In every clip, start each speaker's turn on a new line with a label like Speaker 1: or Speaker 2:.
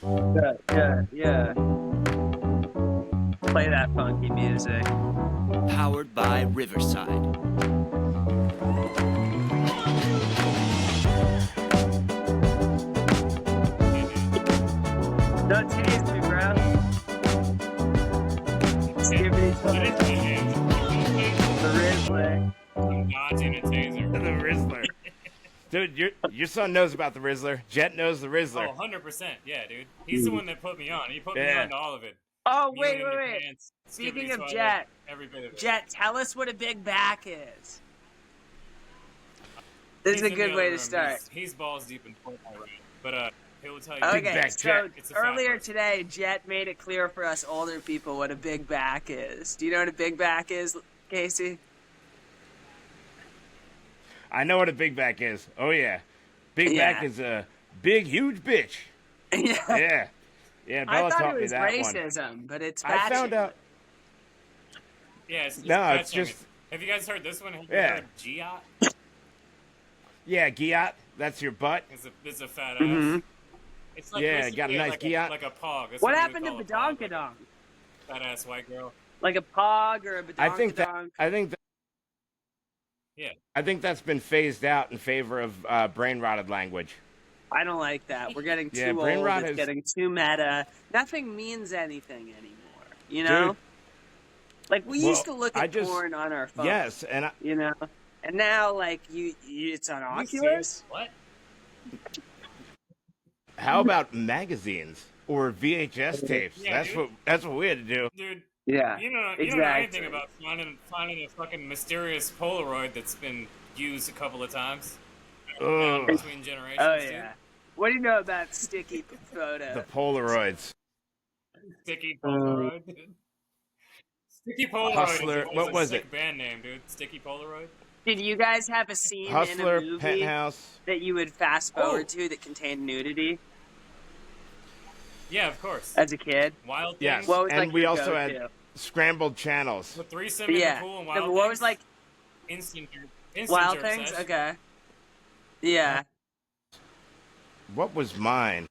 Speaker 1: Yeah. Play that funky music.
Speaker 2: Powered by Riverside.
Speaker 1: Don't tase me, bro. Skibbity The Rizzler.
Speaker 3: I'm dodging a taser.
Speaker 4: The Rizzler. Dude, your son knows about the Rizzler. Jet knows the Rizzler.
Speaker 3: Oh, 100%. Yeah, dude. He's the one that put me on. He put me on to all of it.
Speaker 1: Oh,
Speaker 3: Kneeling
Speaker 1: wait.
Speaker 3: in your pants,
Speaker 1: Speaking
Speaker 3: skibbity
Speaker 1: of
Speaker 3: toilet,
Speaker 1: Jet,
Speaker 3: every bit of it.
Speaker 1: Jet, tell us what a big back is. This
Speaker 3: He's
Speaker 1: is a
Speaker 3: in
Speaker 1: good
Speaker 3: the
Speaker 1: way
Speaker 3: other
Speaker 1: to
Speaker 3: room.
Speaker 1: start.
Speaker 3: He's balls deep in football, right? But he will tell you.
Speaker 4: Big
Speaker 1: Okay,
Speaker 4: back
Speaker 1: so
Speaker 4: Jet.
Speaker 3: It's a fat
Speaker 1: earlier
Speaker 3: person.
Speaker 1: today, Jet made it clear for us older people what a big back is. Do you know what a big back is, Casey?
Speaker 4: I know what a big back is. Oh, yeah. Big back is a big, huge bitch.
Speaker 1: Yeah.
Speaker 4: Yeah,
Speaker 1: I
Speaker 4: Bella
Speaker 1: thought
Speaker 4: taught
Speaker 1: it
Speaker 4: me
Speaker 1: was
Speaker 4: that
Speaker 1: racism,
Speaker 4: one.
Speaker 1: but it's
Speaker 4: I found out.
Speaker 3: Yeah, it's
Speaker 4: No, it's
Speaker 3: fat-shaming.
Speaker 4: just.
Speaker 3: Have you guys heard this one? Have you
Speaker 4: Yeah.
Speaker 3: heard GOT?
Speaker 4: Yeah, Giat. That's your butt.
Speaker 3: It's a fat ass. It's like
Speaker 4: Yeah,
Speaker 3: basically
Speaker 4: got a nice
Speaker 3: like
Speaker 4: GOT.
Speaker 3: like a pog. That's
Speaker 1: What
Speaker 3: we
Speaker 1: happened to
Speaker 3: would call a pog,
Speaker 1: badonkadonk?
Speaker 3: Fat ass white girl.
Speaker 1: Like a pog or a badonkadonk?
Speaker 4: I think that's been phased out in favor of brain rotted language.
Speaker 1: I don't like that. We're getting too
Speaker 4: Yeah, brain
Speaker 1: old.
Speaker 4: rot
Speaker 1: It's
Speaker 4: is-
Speaker 1: getting too meta. Nothing means anything anymore. You know?
Speaker 4: Dude.
Speaker 1: Like, we used to look
Speaker 4: I
Speaker 1: at
Speaker 4: just-
Speaker 1: porn on our phone.
Speaker 4: Yes, and
Speaker 1: You know? And now, like, it's on
Speaker 3: Are you
Speaker 1: Oculus.
Speaker 3: serious? What?
Speaker 4: how about magazines or VHS tapes?
Speaker 3: Yeah,
Speaker 4: That's what we had to do.
Speaker 3: Dude,
Speaker 1: Yeah.
Speaker 3: you don't know
Speaker 1: exactly.
Speaker 3: anything about finding a fucking mysterious Polaroid that's been used a couple of times.
Speaker 4: Ugh.
Speaker 3: Between generations,
Speaker 1: Oh,
Speaker 3: dude.
Speaker 1: yeah. What do you know about sticky photo?
Speaker 4: The Polaroids.
Speaker 3: Sticky Polaroid, dude. Sticky Polaroid
Speaker 4: Hustler-
Speaker 3: is
Speaker 4: what
Speaker 3: a
Speaker 4: was
Speaker 3: sick
Speaker 4: it?
Speaker 3: band name, dude. Sticky Polaroid.
Speaker 1: Did you guys have a scene
Speaker 4: Hustler,
Speaker 1: in a movie
Speaker 4: Penthouse.
Speaker 1: that you would fast forward to that contained nudity
Speaker 3: Yeah, of course.
Speaker 1: as a kid?
Speaker 3: Wild
Speaker 4: Yes.
Speaker 3: Things.
Speaker 1: What was
Speaker 4: And
Speaker 1: like
Speaker 4: we
Speaker 1: your
Speaker 4: also
Speaker 1: go-to?
Speaker 4: had scrambled channels.
Speaker 3: The threesome in the
Speaker 1: Yeah.
Speaker 3: pool and
Speaker 1: No,
Speaker 3: Wild
Speaker 1: but what
Speaker 3: Things.
Speaker 1: was like
Speaker 3: Instant
Speaker 1: Wild
Speaker 3: jerk
Speaker 1: Things?
Speaker 3: sesh.
Speaker 1: Okay. Yeah.
Speaker 4: What was mine?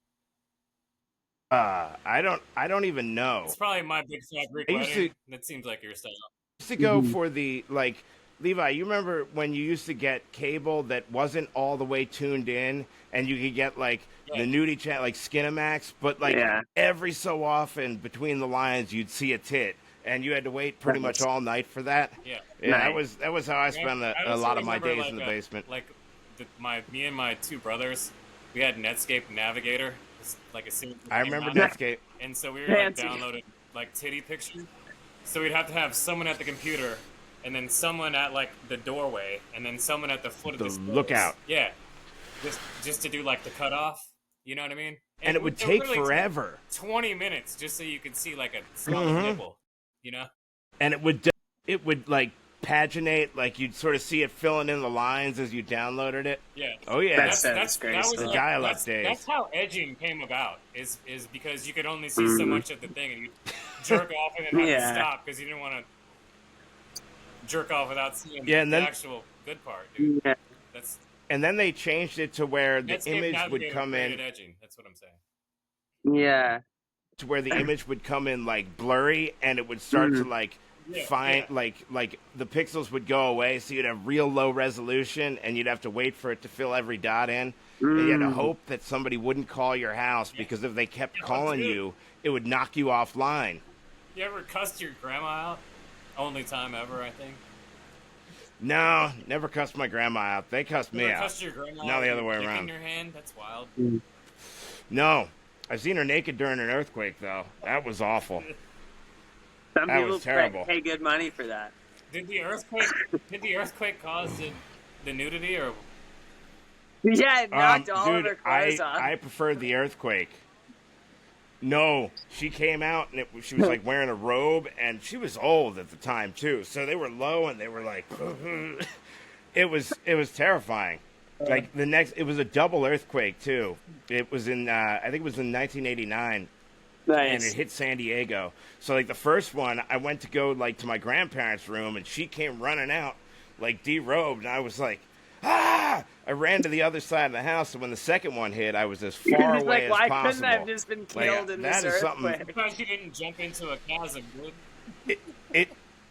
Speaker 4: I don't even know.
Speaker 3: It's probably My Big Fat Greek
Speaker 4: I used
Speaker 3: Wedding. That seems like your style.
Speaker 4: I used to go for the, like, Levi, you remember when you used to get cable that wasn't all the way tuned in, and you could get, like, the nudie chat, like Skinamax, but, like,
Speaker 1: Yeah.
Speaker 4: every so often between the lines you'd see a tit, and you had to wait pretty much all night for that.
Speaker 3: Yeah.
Speaker 4: Yeah,
Speaker 1: Nice.
Speaker 4: that was how I spent
Speaker 3: I
Speaker 4: a
Speaker 3: also
Speaker 4: lot of my
Speaker 3: remember,
Speaker 4: days in the basement.
Speaker 3: Like, me and my two brothers, we had Netscape Navigator. It's like a scene.
Speaker 4: I remember Netscape.
Speaker 3: And so we were like
Speaker 1: Fancy.
Speaker 3: downloading like titty pictures. So we'd have to have someone at the computer, and then someone at like the doorway, and then someone at the foot of
Speaker 4: The
Speaker 3: the stairs.
Speaker 4: lookout.
Speaker 3: Yeah, just to do like the cutoff. You know what I mean?
Speaker 4: And it would take
Speaker 3: literally
Speaker 4: forever.
Speaker 3: 20 minutes just so you could see like a solid
Speaker 4: Mhm.
Speaker 3: nipple. You know?
Speaker 4: And it would like paginate, like you'd sort of see it filling in the lines as you downloaded it.
Speaker 3: Yeah.
Speaker 4: Oh yeah,
Speaker 1: That's
Speaker 3: that was
Speaker 1: disgraceful.
Speaker 4: The dial-up
Speaker 3: that's,
Speaker 4: days.
Speaker 3: That's how edging came about. Is because you could only see so much of the thing, and you jerk off and then have
Speaker 1: Yeah.
Speaker 3: to stop because you didn't want to jerk off without seeing
Speaker 4: Yeah, and
Speaker 3: the
Speaker 4: then-
Speaker 3: actual good part, dude.
Speaker 1: Yeah.
Speaker 3: That's
Speaker 4: And then they changed it to where the
Speaker 3: Netscape
Speaker 4: image would
Speaker 3: Navigator
Speaker 4: come
Speaker 3: created
Speaker 4: in,
Speaker 3: edging. That's what I'm saying.
Speaker 1: Yeah.
Speaker 4: to where the image would come in like blurry, and it would start to like
Speaker 3: Yeah,
Speaker 4: find
Speaker 3: yeah.
Speaker 4: like the pixels would go away, so you'd have real low resolution, and you'd have to wait for it to fill every dot in. And you had to hope that somebody wouldn't call your house, because if they kept calling
Speaker 3: dude.
Speaker 4: you, it would knock you offline.
Speaker 3: You ever cussed your grandma out? Only time ever, I think.
Speaker 4: No, never cussed my grandma out. They cussed
Speaker 3: You
Speaker 4: me
Speaker 3: ever
Speaker 4: out.
Speaker 3: cussed your grandma
Speaker 4: No,
Speaker 3: out
Speaker 4: the
Speaker 3: with
Speaker 4: other way
Speaker 3: a dick
Speaker 4: around.
Speaker 3: in your hand? That's wild.
Speaker 4: No, I've seen her naked during an earthquake, though. That was awful.
Speaker 1: Some
Speaker 4: That
Speaker 1: people
Speaker 4: was terrible.
Speaker 1: pay good money for that.
Speaker 3: Did the earthquake cause the nudity, or
Speaker 1: Yeah, it knocked all of
Speaker 4: Dude,
Speaker 1: her clothes off.
Speaker 4: I preferred the earthquake. No, she came out and she was like wearing a robe, and she was old at the time too. So they were low and they were like, it was terrifying. Like it was a double earthquake too. It was in I think it was in 1989. And it
Speaker 1: Nice.
Speaker 4: hit San Diego. So like the first one, I went to go like to my grandparents' room, and she came running out like derobed, and I was like, ah! I ran to the other side of the house, and when the second one hit, I was as
Speaker 1: He
Speaker 4: far
Speaker 1: was
Speaker 4: away
Speaker 1: like, why
Speaker 4: as possible.
Speaker 1: couldn't I have just been killed in
Speaker 4: that
Speaker 1: this
Speaker 4: is something.
Speaker 1: earthquake?
Speaker 3: Because you didn't jump into a chasm, dude.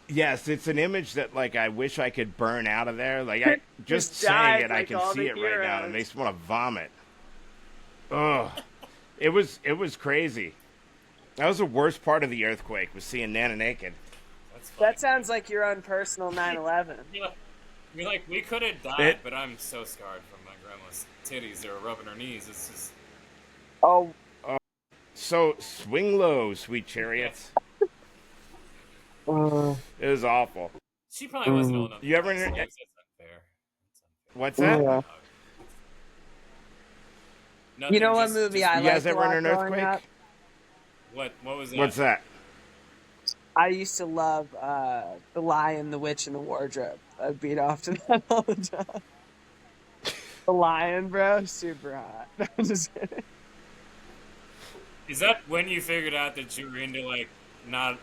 Speaker 4: Yes, it's an image that like I wish I could burn out of there. Like I just saying
Speaker 1: died
Speaker 4: it, I
Speaker 1: like
Speaker 4: can
Speaker 1: all
Speaker 4: see
Speaker 1: the
Speaker 4: it right now, and it
Speaker 1: heroes.
Speaker 4: makes me want to vomit. Ugh, it was crazy. That was the worst part of the earthquake, was seeing Nana naked.
Speaker 3: That's funny.
Speaker 1: That sounds like your own personal 9/11.
Speaker 3: You're like, we could have died, but I'm so scarred from my grandma's titties that were rubbing her knees. It's just...
Speaker 1: Oh,
Speaker 4: So swing low, sweet chariots. It was awful.
Speaker 3: She probably wasn't old enough.
Speaker 4: You ever-
Speaker 3: That's unfair. That's unfair.
Speaker 4: What's that?
Speaker 1: Yeah.
Speaker 3: Nothing,
Speaker 1: you know what
Speaker 3: just-
Speaker 1: movie
Speaker 3: just-
Speaker 1: I
Speaker 4: You
Speaker 1: liked
Speaker 4: guys
Speaker 1: a
Speaker 4: ever
Speaker 1: lot
Speaker 4: in an
Speaker 1: growing
Speaker 4: earthquake?
Speaker 1: up?
Speaker 3: What was that?
Speaker 4: What's that?
Speaker 1: I used to love The Lion, the Witch, and the Wardrobe. I'd beat off to that all the time. The Lion, bro, super hot. I'm just kidding.
Speaker 3: Is that when you figured out that you were into like not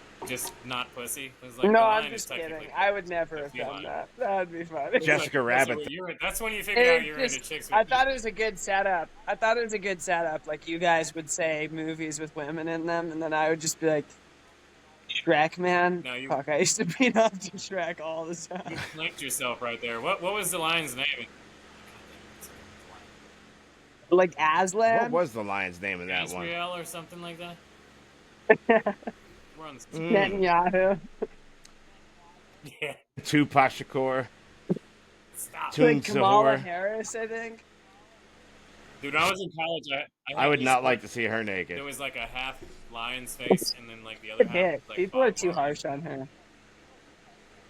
Speaker 3: pussy? 'Cause, like,
Speaker 1: No,
Speaker 3: the
Speaker 1: I'm
Speaker 3: lion is
Speaker 1: just kidding.
Speaker 3: technically-
Speaker 1: I would never have
Speaker 3: That's
Speaker 1: done
Speaker 3: fine.
Speaker 1: that. That'd be funny.
Speaker 4: Jessica
Speaker 3: Like,
Speaker 4: Rabbit.
Speaker 3: That's when you figured out you were into chicks. With
Speaker 1: I thought it was a good setup. Like, you guys would say movies with women in them, and then I would just be like, Shrek, man.
Speaker 3: No, you-
Speaker 1: Fuck, I used to beat up to Shrek all the time.
Speaker 3: You flanked yourself right there. What was the lion's name?
Speaker 1: Like Aslan.
Speaker 4: What was the lion's name in that one?
Speaker 3: Israel or something like that? We're on the
Speaker 1: Netanyahu.
Speaker 3: Yeah.
Speaker 4: Tupac Shakur.
Speaker 3: Stop.
Speaker 4: Toon
Speaker 1: Like Kamala
Speaker 4: Sahur.
Speaker 1: Harris, I think.
Speaker 3: Dude, when I was in college,
Speaker 4: I would
Speaker 3: had
Speaker 4: not
Speaker 3: this,
Speaker 4: like to see her naked.
Speaker 3: There was like a half lion's face, and then like the other half.
Speaker 1: Hit.
Speaker 3: Like
Speaker 1: People are
Speaker 3: five
Speaker 1: too
Speaker 3: lions.
Speaker 1: harsh on her.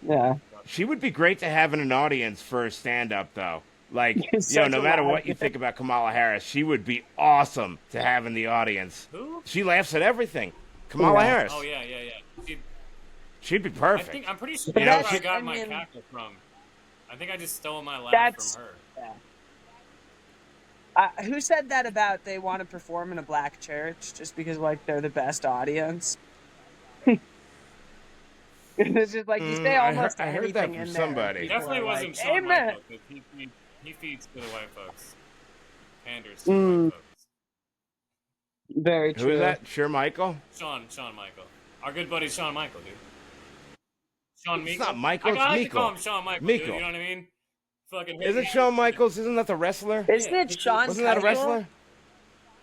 Speaker 1: Yeah.
Speaker 4: She would be great to have in an audience for a stand-up, though. Like,
Speaker 1: Such
Speaker 4: no
Speaker 1: a
Speaker 4: matter
Speaker 1: lie.
Speaker 4: what you think about Kamala Harris, she would be awesome to have in the audience.
Speaker 3: Who?
Speaker 4: She laughs at everything. Kamala
Speaker 1: Yeah.
Speaker 4: Harris.
Speaker 3: Oh yeah.
Speaker 4: She'd be perfect.
Speaker 3: I'm pretty sure
Speaker 1: But
Speaker 3: that's
Speaker 1: that's-
Speaker 3: where I got
Speaker 1: I
Speaker 3: my
Speaker 1: mean-
Speaker 3: cackle from. I think I just stole my laugh
Speaker 1: That's-
Speaker 3: from her.
Speaker 1: Who said that about they want to perform in a black church just because like they're the best audience? It's just like you say almost
Speaker 4: I heard that
Speaker 1: anything
Speaker 4: from
Speaker 1: in
Speaker 4: somebody.
Speaker 1: there.
Speaker 3: He
Speaker 1: people
Speaker 3: definitely
Speaker 1: are
Speaker 3: wasn't
Speaker 1: like,
Speaker 3: Shawn
Speaker 1: Amen.
Speaker 3: Michaels, 'cause he feeds to the white folks. Panders to the
Speaker 1: Mm.
Speaker 3: white folks.
Speaker 1: Very
Speaker 4: Who
Speaker 1: true.
Speaker 4: is that? Sure, Michael?
Speaker 3: Shawn Michael. Our good buddy Shawn Michael, dude. Shawn
Speaker 4: It's
Speaker 3: Michael.
Speaker 4: not Michael, it's
Speaker 3: I like to
Speaker 4: Michael.
Speaker 3: call him Shawn Michael,
Speaker 4: Michael.
Speaker 3: dude, you know what I mean? Fucking
Speaker 4: Isn't Shawn Michaels? Isn't that the wrestler?
Speaker 1: Isn't
Speaker 3: Yeah,
Speaker 1: it Shawn
Speaker 4: Wasn't that a
Speaker 1: Keichel?
Speaker 4: wrestler?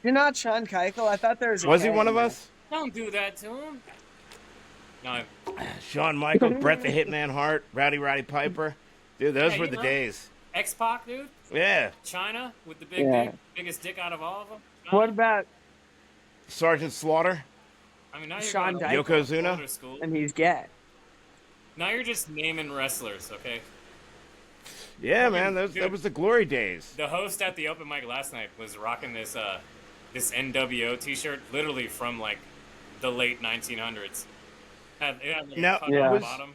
Speaker 1: You're not Shawn Keichel. I thought there was.
Speaker 4: Was he one of us?
Speaker 3: Don't do that to him. No,
Speaker 4: Shawn Michaels, Bret the Hitman Hart, Rowdy Piper. Dude, those
Speaker 3: Yeah,
Speaker 4: were
Speaker 3: you
Speaker 4: the
Speaker 3: know.
Speaker 4: days.
Speaker 3: X-Pac, dude.
Speaker 4: Yeah.
Speaker 3: China with the big
Speaker 1: Yeah.
Speaker 3: dick, biggest dick out of all of them.
Speaker 1: What about
Speaker 4: Sergeant Slaughter.
Speaker 3: I mean, now you're
Speaker 1: Shawn
Speaker 3: going
Speaker 1: Dyke?
Speaker 4: Yokozuna?
Speaker 3: older school.
Speaker 1: and he's gay?
Speaker 3: Now you're just naming wrestlers, okay?
Speaker 4: Yeah, man, that
Speaker 3: Dude.
Speaker 4: was the glory days.
Speaker 3: The host at the open mic last night was rocking this this NWO T-shirt, literally from like the late 1900s. It had like
Speaker 4: Now,
Speaker 3: a cut
Speaker 1: yeah.
Speaker 3: on the
Speaker 4: was-
Speaker 3: bottom.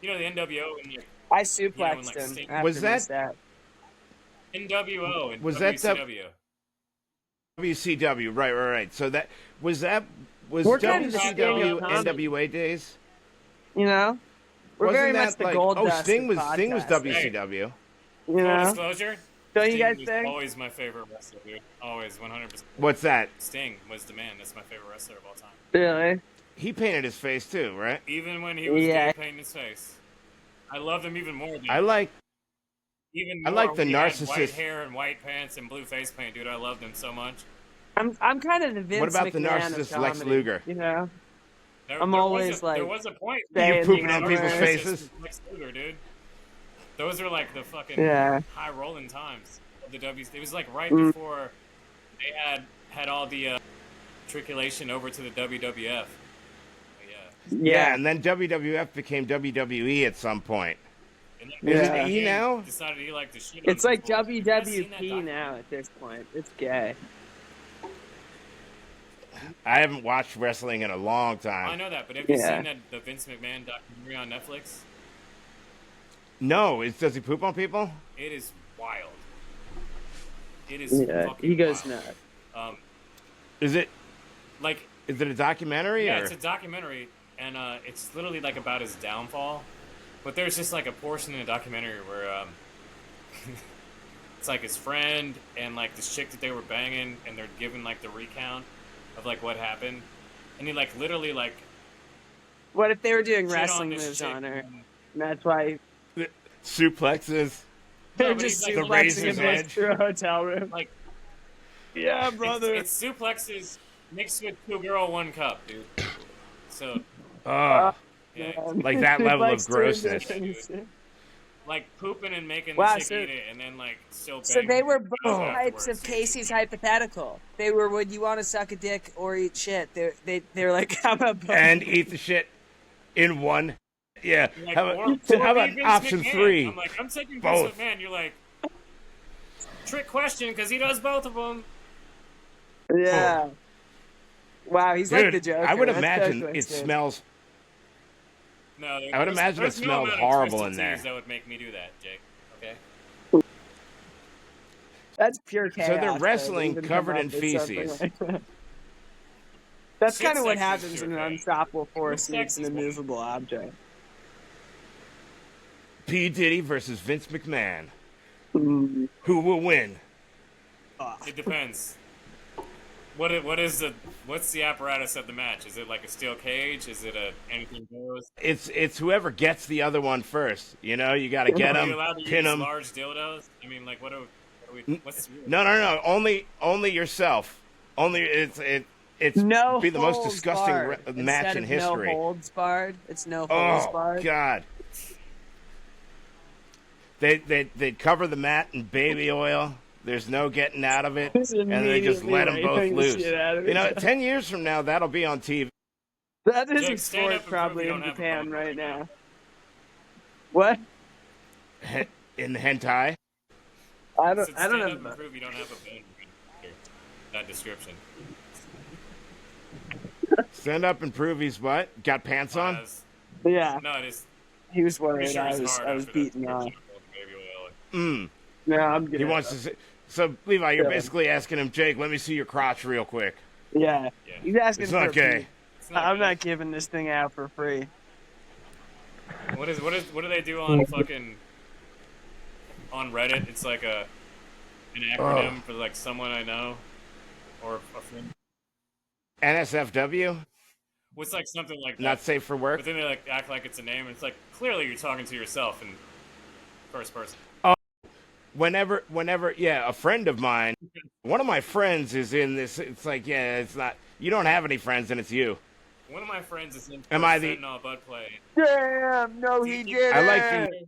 Speaker 3: You know the NWO and like
Speaker 1: I suplexed
Speaker 3: like,
Speaker 1: him.
Speaker 3: Sting-
Speaker 1: After
Speaker 4: Was
Speaker 1: my
Speaker 4: that-
Speaker 1: stat.
Speaker 3: NWO and
Speaker 4: Was that the-
Speaker 3: WCW.
Speaker 4: WCW, right. So that was
Speaker 1: We're kind of the
Speaker 4: WCW
Speaker 1: Sting of comedy.
Speaker 4: NWA days.
Speaker 1: You know, we're
Speaker 4: Wasn't
Speaker 1: very
Speaker 4: that
Speaker 1: much the
Speaker 4: like,
Speaker 1: gold
Speaker 4: oh,
Speaker 1: dust
Speaker 4: Sting
Speaker 1: of
Speaker 4: was
Speaker 1: podcasting.
Speaker 4: WCW.
Speaker 1: You
Speaker 3: Full
Speaker 1: know,
Speaker 3: disclosure.
Speaker 1: don't you
Speaker 3: Sting
Speaker 1: guys
Speaker 3: was
Speaker 1: think?
Speaker 3: always my favorite wrestler, dude. Always, 100%.
Speaker 4: What's that?
Speaker 3: Sting was the man. That's my favorite wrestler of all time.
Speaker 1: Really?
Speaker 4: He painted his face too, right?
Speaker 3: Even when he was
Speaker 1: Yeah.
Speaker 3: gay painting his face. I loved him even more, dude.
Speaker 4: I like
Speaker 3: Even
Speaker 4: I
Speaker 3: more
Speaker 4: like the
Speaker 3: when he had
Speaker 4: narcissist-
Speaker 3: white hair and white pants and blue face paint, dude. I loved him so much.
Speaker 1: I'm kind of the Vince
Speaker 4: What about the
Speaker 1: McMahon of
Speaker 4: narcissist Lex
Speaker 1: comedy,
Speaker 4: Luger?
Speaker 1: You know,
Speaker 3: There,
Speaker 1: I'm
Speaker 3: there
Speaker 1: always,
Speaker 3: was a,
Speaker 1: like,
Speaker 3: there was a point.
Speaker 1: saying
Speaker 4: pooping
Speaker 1: the
Speaker 4: on people's
Speaker 1: N-word.
Speaker 4: faces?
Speaker 3: Lex Luger, dude. Those are like the fucking
Speaker 1: Yeah.
Speaker 3: high rolling times of the W. It was like right
Speaker 1: Mm.
Speaker 3: before they had all the triculation over to the WWF. But yeah.
Speaker 4: Yeah, and then WWF became WWE at some point.
Speaker 3: And then
Speaker 1: Is it
Speaker 3: Vince
Speaker 4: E
Speaker 3: McMahon
Speaker 4: now?
Speaker 3: Decided he liked to shit on
Speaker 1: It's like
Speaker 3: people. Have you guys seen that
Speaker 1: WWP
Speaker 3: doc-
Speaker 1: now at this point. It's gay.
Speaker 4: I haven't watched wrestling in a long time.
Speaker 3: I know that, but have you
Speaker 1: Yeah.
Speaker 3: seen that the Vince McMahon documentary on Netflix?
Speaker 4: No, does he poop on people?
Speaker 3: It is wild. It is
Speaker 1: Yeah,
Speaker 3: fucking
Speaker 1: he goes
Speaker 3: wild.
Speaker 1: nuts.
Speaker 4: Is it
Speaker 3: Like,
Speaker 4: a documentary
Speaker 3: yeah,
Speaker 4: or
Speaker 3: it's a documentary, and it's literally like about his downfall. But there's just like a portion in the documentary where it's like his friend and like this chick that they were banging, and they're giving like the recount of like what happened, and he like literally like
Speaker 1: What if they were doing
Speaker 3: shit
Speaker 1: wrestling
Speaker 3: on this
Speaker 1: moves
Speaker 3: chick.
Speaker 1: on her? And that's why
Speaker 4: Suplexes.
Speaker 1: they're
Speaker 3: but
Speaker 1: just
Speaker 3: he's, like,
Speaker 4: The
Speaker 1: suplexing
Speaker 4: razor's
Speaker 1: him
Speaker 4: edge.
Speaker 1: through a hotel room.
Speaker 3: Like
Speaker 1: Yeah, brother.
Speaker 3: it's suplexes mixed with 2 girl 1 cup, dude. So
Speaker 4: Oh,
Speaker 3: yeah,
Speaker 4: like that level
Speaker 1: Like
Speaker 4: of grossness.
Speaker 3: like pooping and making
Speaker 1: Wow,
Speaker 3: the chick
Speaker 1: so-
Speaker 3: eat it, and then like still.
Speaker 1: So
Speaker 3: banging
Speaker 1: they were
Speaker 3: the
Speaker 1: both
Speaker 3: guys
Speaker 1: types
Speaker 3: afterwards.
Speaker 1: of Casey's hypothetical. They were, would you want to suck a dick or eat shit? They're like, how about both?
Speaker 4: And eat the shit in one. Yeah.
Speaker 3: You're like,
Speaker 4: How
Speaker 3: or
Speaker 4: about
Speaker 3: be Vince
Speaker 4: option
Speaker 3: McMahon.
Speaker 4: 3?
Speaker 3: I'm like, I'm taking
Speaker 4: Both.
Speaker 3: Vince McMahon. You're like, trick question because he does both of them.
Speaker 1: Yeah. Wow, he's
Speaker 4: Dude,
Speaker 1: like the Joker.
Speaker 4: I would
Speaker 1: That's
Speaker 4: imagine
Speaker 1: so
Speaker 4: it
Speaker 1: twisted.
Speaker 4: smells.
Speaker 3: No,
Speaker 4: I would imagine
Speaker 3: there's
Speaker 4: it
Speaker 3: no
Speaker 4: smelled
Speaker 3: amount of
Speaker 4: horrible
Speaker 3: twisted
Speaker 4: in there.
Speaker 3: teas that would make me do that, Jake. Okay.
Speaker 1: That's pure chaos.
Speaker 4: they're
Speaker 1: though, to
Speaker 4: wrestling
Speaker 1: even
Speaker 4: covered
Speaker 1: come
Speaker 4: in
Speaker 1: up with something
Speaker 4: feces.
Speaker 1: like that. That's
Speaker 3: Shit
Speaker 1: kind of what
Speaker 3: sex is
Speaker 1: happens
Speaker 3: pure
Speaker 1: when an
Speaker 3: chaos.
Speaker 1: unstoppable force
Speaker 3: Shit
Speaker 1: meets
Speaker 3: sex
Speaker 1: an
Speaker 3: is
Speaker 1: immovable object.
Speaker 4: P. Diddy versus Vince McMahon.
Speaker 1: Mm.
Speaker 4: Who will win?
Speaker 3: It depends. What's the apparatus of the match? Is it like a steel cage? Is it a anything goes?
Speaker 4: It's whoever gets the other one first. You know, you got to get
Speaker 3: Are
Speaker 4: them,
Speaker 3: you allowed to
Speaker 4: pin
Speaker 3: use
Speaker 4: them.
Speaker 3: large dildos? I mean, like, what's
Speaker 4: No. Only yourself. Only it's
Speaker 1: No
Speaker 4: be the most
Speaker 1: holds
Speaker 4: disgusting
Speaker 1: barred.
Speaker 4: match
Speaker 1: Instead
Speaker 4: in
Speaker 1: of
Speaker 4: history.
Speaker 1: No holds barred. It's no holds
Speaker 4: Oh
Speaker 1: barred.
Speaker 4: God. They'd cover the mat in baby oil. There's no getting out of it,
Speaker 1: Just
Speaker 4: and they just
Speaker 1: immediately
Speaker 4: let them both
Speaker 1: raping the
Speaker 4: loose.
Speaker 1: shit out of
Speaker 4: You know,
Speaker 1: each other.
Speaker 4: 10 years from now, that'll be on TV.
Speaker 1: That is
Speaker 3: Jake,
Speaker 1: a
Speaker 3: stand up
Speaker 1: sport
Speaker 3: and
Speaker 1: probably
Speaker 3: prove you
Speaker 1: in
Speaker 3: don't have a
Speaker 1: Japan
Speaker 3: boner
Speaker 1: right
Speaker 3: right now.
Speaker 1: now. What?
Speaker 4: In hentai.
Speaker 1: I
Speaker 3: Stand
Speaker 1: don't
Speaker 3: up
Speaker 1: know.
Speaker 3: and prove you don't have a bone. That description.
Speaker 4: Stand up and prove he's what? Got pants on?
Speaker 1: Yeah,
Speaker 3: No, it is.
Speaker 1: he was
Speaker 3: Pretty
Speaker 1: worried.
Speaker 3: sure
Speaker 1: I
Speaker 3: it's
Speaker 1: was
Speaker 3: hard
Speaker 1: I was
Speaker 3: after that
Speaker 1: beaten off.
Speaker 3: description of baby oil.
Speaker 1: No, I'm good.
Speaker 4: He wants to see. So, Levi, you're
Speaker 1: Yeah.
Speaker 4: basically asking him, Jake, let me see your crotch real quick.
Speaker 1: Yeah,
Speaker 3: Yeah.
Speaker 1: he's asking
Speaker 4: It's
Speaker 1: for
Speaker 4: not
Speaker 1: a
Speaker 4: gay.
Speaker 1: piece.
Speaker 3: It's not
Speaker 1: I'm
Speaker 3: good.
Speaker 1: not giving this thing out for free.
Speaker 3: What do they do on fucking on Reddit? It's like an acronym for like someone I know or a friend.
Speaker 4: NSFW?
Speaker 3: What's like something like that?
Speaker 4: Not safe for work?
Speaker 3: But then they like act like it's a name. It's like clearly you're talking to yourself in first person.
Speaker 4: Whenever, yeah, a friend of mine, one of my friends is in this. It's like, yeah, it's not. You don't have any friends, and it's you.
Speaker 3: One of my friends is in
Speaker 4: Am I the-
Speaker 3: fentanyl butt play.
Speaker 1: Damn! No, he didn't.
Speaker 4: I like the.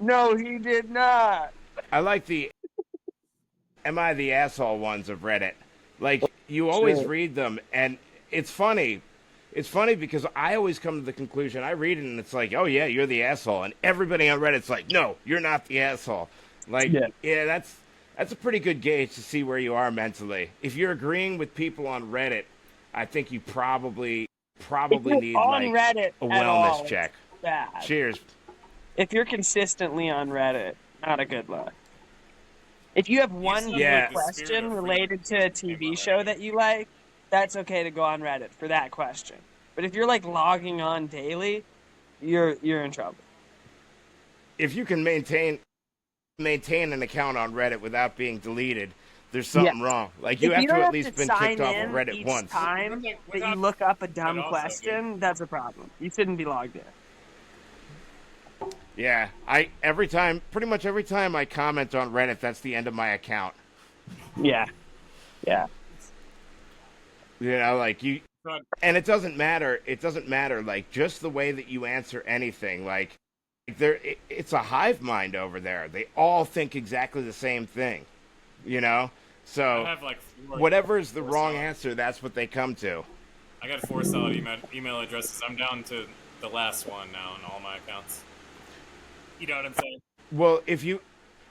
Speaker 1: No, he did not.
Speaker 4: I like the. Am I the asshole ones of Reddit? Like you always
Speaker 1: Sure.
Speaker 4: read them, and it's funny. It's funny because I always come to the conclusion. I read it, and it's like, oh yeah, you're the asshole, and everybody on Reddit's like, no, you're not the asshole. Like, yeah, that's a pretty good gauge to see where you are mentally. If you're agreeing with people on Reddit, I think you probably
Speaker 1: If you're
Speaker 4: need
Speaker 1: on
Speaker 4: like
Speaker 1: Reddit
Speaker 4: a
Speaker 1: at all,
Speaker 4: wellness
Speaker 1: it's
Speaker 4: check.
Speaker 1: bad.
Speaker 4: Cheers.
Speaker 1: If you're consistently on Reddit, not a good look. If you have one
Speaker 3: sound
Speaker 1: good
Speaker 4: like
Speaker 3: the spirit
Speaker 1: question
Speaker 3: of
Speaker 1: related to a TV show that you like, that's okay to go on Reddit for that question. But if you're like logging on daily, you're in trouble.
Speaker 4: If you can maintain an account on Reddit without being deleted, there's something wrong. Like you
Speaker 1: If
Speaker 4: have
Speaker 1: you
Speaker 4: to
Speaker 1: don't
Speaker 4: at
Speaker 1: have
Speaker 4: least
Speaker 1: to
Speaker 4: been
Speaker 1: sign
Speaker 4: kicked off of
Speaker 1: in
Speaker 4: Reddit
Speaker 1: each
Speaker 4: once.
Speaker 1: time that you look up a dumb
Speaker 3: also,
Speaker 1: question, that's a problem. You shouldn't be logged in.
Speaker 4: Yeah, pretty much every time I comment on Reddit, that's the end of my account.
Speaker 1: Yeah. Yeah.
Speaker 4: You know, like you,
Speaker 3: God.
Speaker 4: and it doesn't matter. It doesn't matter. Like just the way that you answer anything. Like it's a hive mind over there. They all think exactly the same thing. You know,
Speaker 3: I
Speaker 4: so
Speaker 3: have like
Speaker 4: whatever is the
Speaker 3: four
Speaker 4: wrong
Speaker 3: solid-
Speaker 4: answer, that's what they come to.
Speaker 3: I got 4 solid email addresses. I'm down to the last one now on all my accounts. You know what I'm saying?
Speaker 4: Well,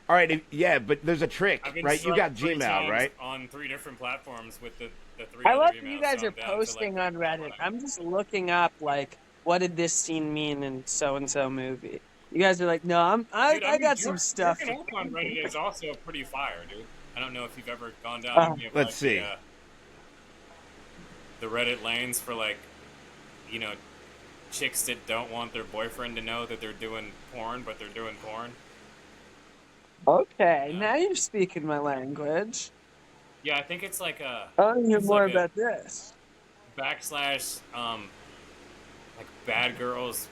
Speaker 4: all right, yeah, but there's a trick,
Speaker 3: I've been
Speaker 4: right? You got
Speaker 3: struck 3
Speaker 4: Gmail,
Speaker 3: times
Speaker 4: right?
Speaker 3: On 3 different platforms with the 3
Speaker 1: I
Speaker 3: other
Speaker 1: love
Speaker 3: emails.
Speaker 1: that you guys
Speaker 3: so
Speaker 1: are
Speaker 3: I'm down to,
Speaker 1: posting
Speaker 3: like,
Speaker 1: on Reddit. I'm just looking up like, what did this scene mean in so and so movie? You guys are like, no, I
Speaker 3: Dude,
Speaker 1: got some stuff.
Speaker 3: Jerking off on Reddit is also pretty fire, dude. I don't know if you've ever gone down any of,
Speaker 4: Let's
Speaker 3: like,
Speaker 4: see.
Speaker 3: The Reddit lanes for like, you know, chicks that don't want their boyfriend to know that they're doing porn, but they're doing porn.
Speaker 1: Okay,
Speaker 3: Yeah.
Speaker 1: now you're speaking my language.
Speaker 3: Yeah, I think it's like a.
Speaker 1: I want to hear
Speaker 3: It's
Speaker 1: more
Speaker 3: like a
Speaker 1: about this.
Speaker 3: backslash like bad girls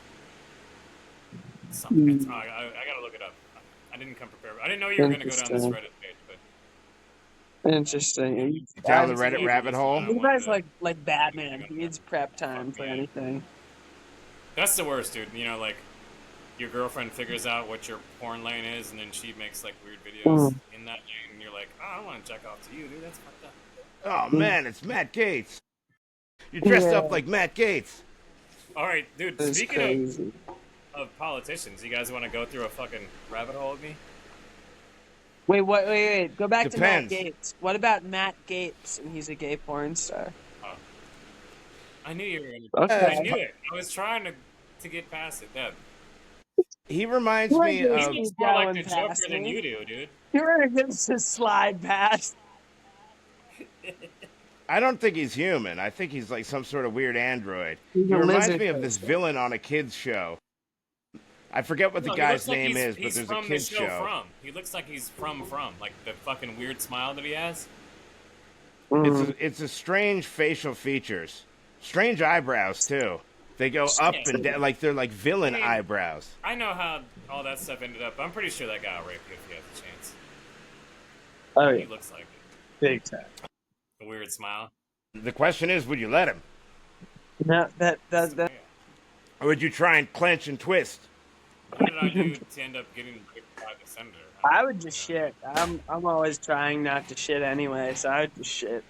Speaker 3: something.
Speaker 1: Hmm.
Speaker 3: I gotta look it up. I didn't come prepared. I didn't know you were gonna go down this
Speaker 1: Interesting.
Speaker 3: Reddit page, but
Speaker 1: Interesting.
Speaker 4: Down
Speaker 1: I
Speaker 4: the
Speaker 3: it's a
Speaker 4: Reddit
Speaker 3: little
Speaker 4: rabbit hole.
Speaker 3: I
Speaker 1: You
Speaker 3: wanted
Speaker 1: guys
Speaker 3: to
Speaker 1: like Batman. He needs prep time
Speaker 3: fuck
Speaker 1: for
Speaker 3: me up.
Speaker 1: anything.
Speaker 3: That's the worst, dude. You know, like your girlfriend figures out what your porn lane is, and then she makes like weird videos in that lane, and you're like, oh, I want to jack off to you, dude. That's fucked up.
Speaker 4: Oh man, it's Matt Gates. You're dressed up
Speaker 1: Yeah,
Speaker 4: like Matt Gates.
Speaker 3: All right, dude.
Speaker 1: that's
Speaker 3: Speaking
Speaker 1: crazy.
Speaker 3: of politicians, you guys want to go through a fucking rabbit hole with me?
Speaker 1: Wait. Go back to Matt
Speaker 4: Depends.
Speaker 1: Gates. What about Matt Gates? And he's a gay porn star.
Speaker 3: Oh, I knew you were gonna.
Speaker 1: Okay.
Speaker 3: I knew it. I was trying to get past it. Deb.
Speaker 4: He reminds
Speaker 1: You
Speaker 4: me
Speaker 1: ain't
Speaker 3: He
Speaker 1: gonna
Speaker 4: of.
Speaker 3: looks
Speaker 1: keep
Speaker 3: more like
Speaker 1: going
Speaker 3: the Joker
Speaker 1: past
Speaker 3: than
Speaker 1: me.
Speaker 3: you do, dude.
Speaker 1: You were gonna just slide past.
Speaker 4: I don't think he's human. I think he's like some sort of weird android.
Speaker 1: He's
Speaker 4: He
Speaker 1: a
Speaker 4: reminds
Speaker 1: lizard
Speaker 4: me of this
Speaker 1: person.
Speaker 4: villain on a kids show. I forget what the
Speaker 3: No, he
Speaker 4: guy's
Speaker 3: looks like
Speaker 4: name is, but
Speaker 3: he's
Speaker 4: there's a
Speaker 3: from
Speaker 4: kids
Speaker 3: the show.
Speaker 4: show.
Speaker 3: From he looks like he's from like the fucking weird smile that he has.
Speaker 4: It's a strange facial features, strange eyebrows too. They go up and down like they're like villain eyebrows.
Speaker 3: I know how all that stuff ended up. I'm pretty sure that guy will rape you if he has a chance.
Speaker 1: Oh
Speaker 3: He
Speaker 1: yeah,
Speaker 3: looks like it.
Speaker 1: big time.
Speaker 3: The weird smile.
Speaker 4: The question is, would you let him,
Speaker 1: No, that.
Speaker 3: Yeah.
Speaker 4: or would you try and clench and twist?
Speaker 3: What did I do to end up getting raped by the senator?
Speaker 1: I would just shit. I'm always trying not to shit anyway, so I would just shit.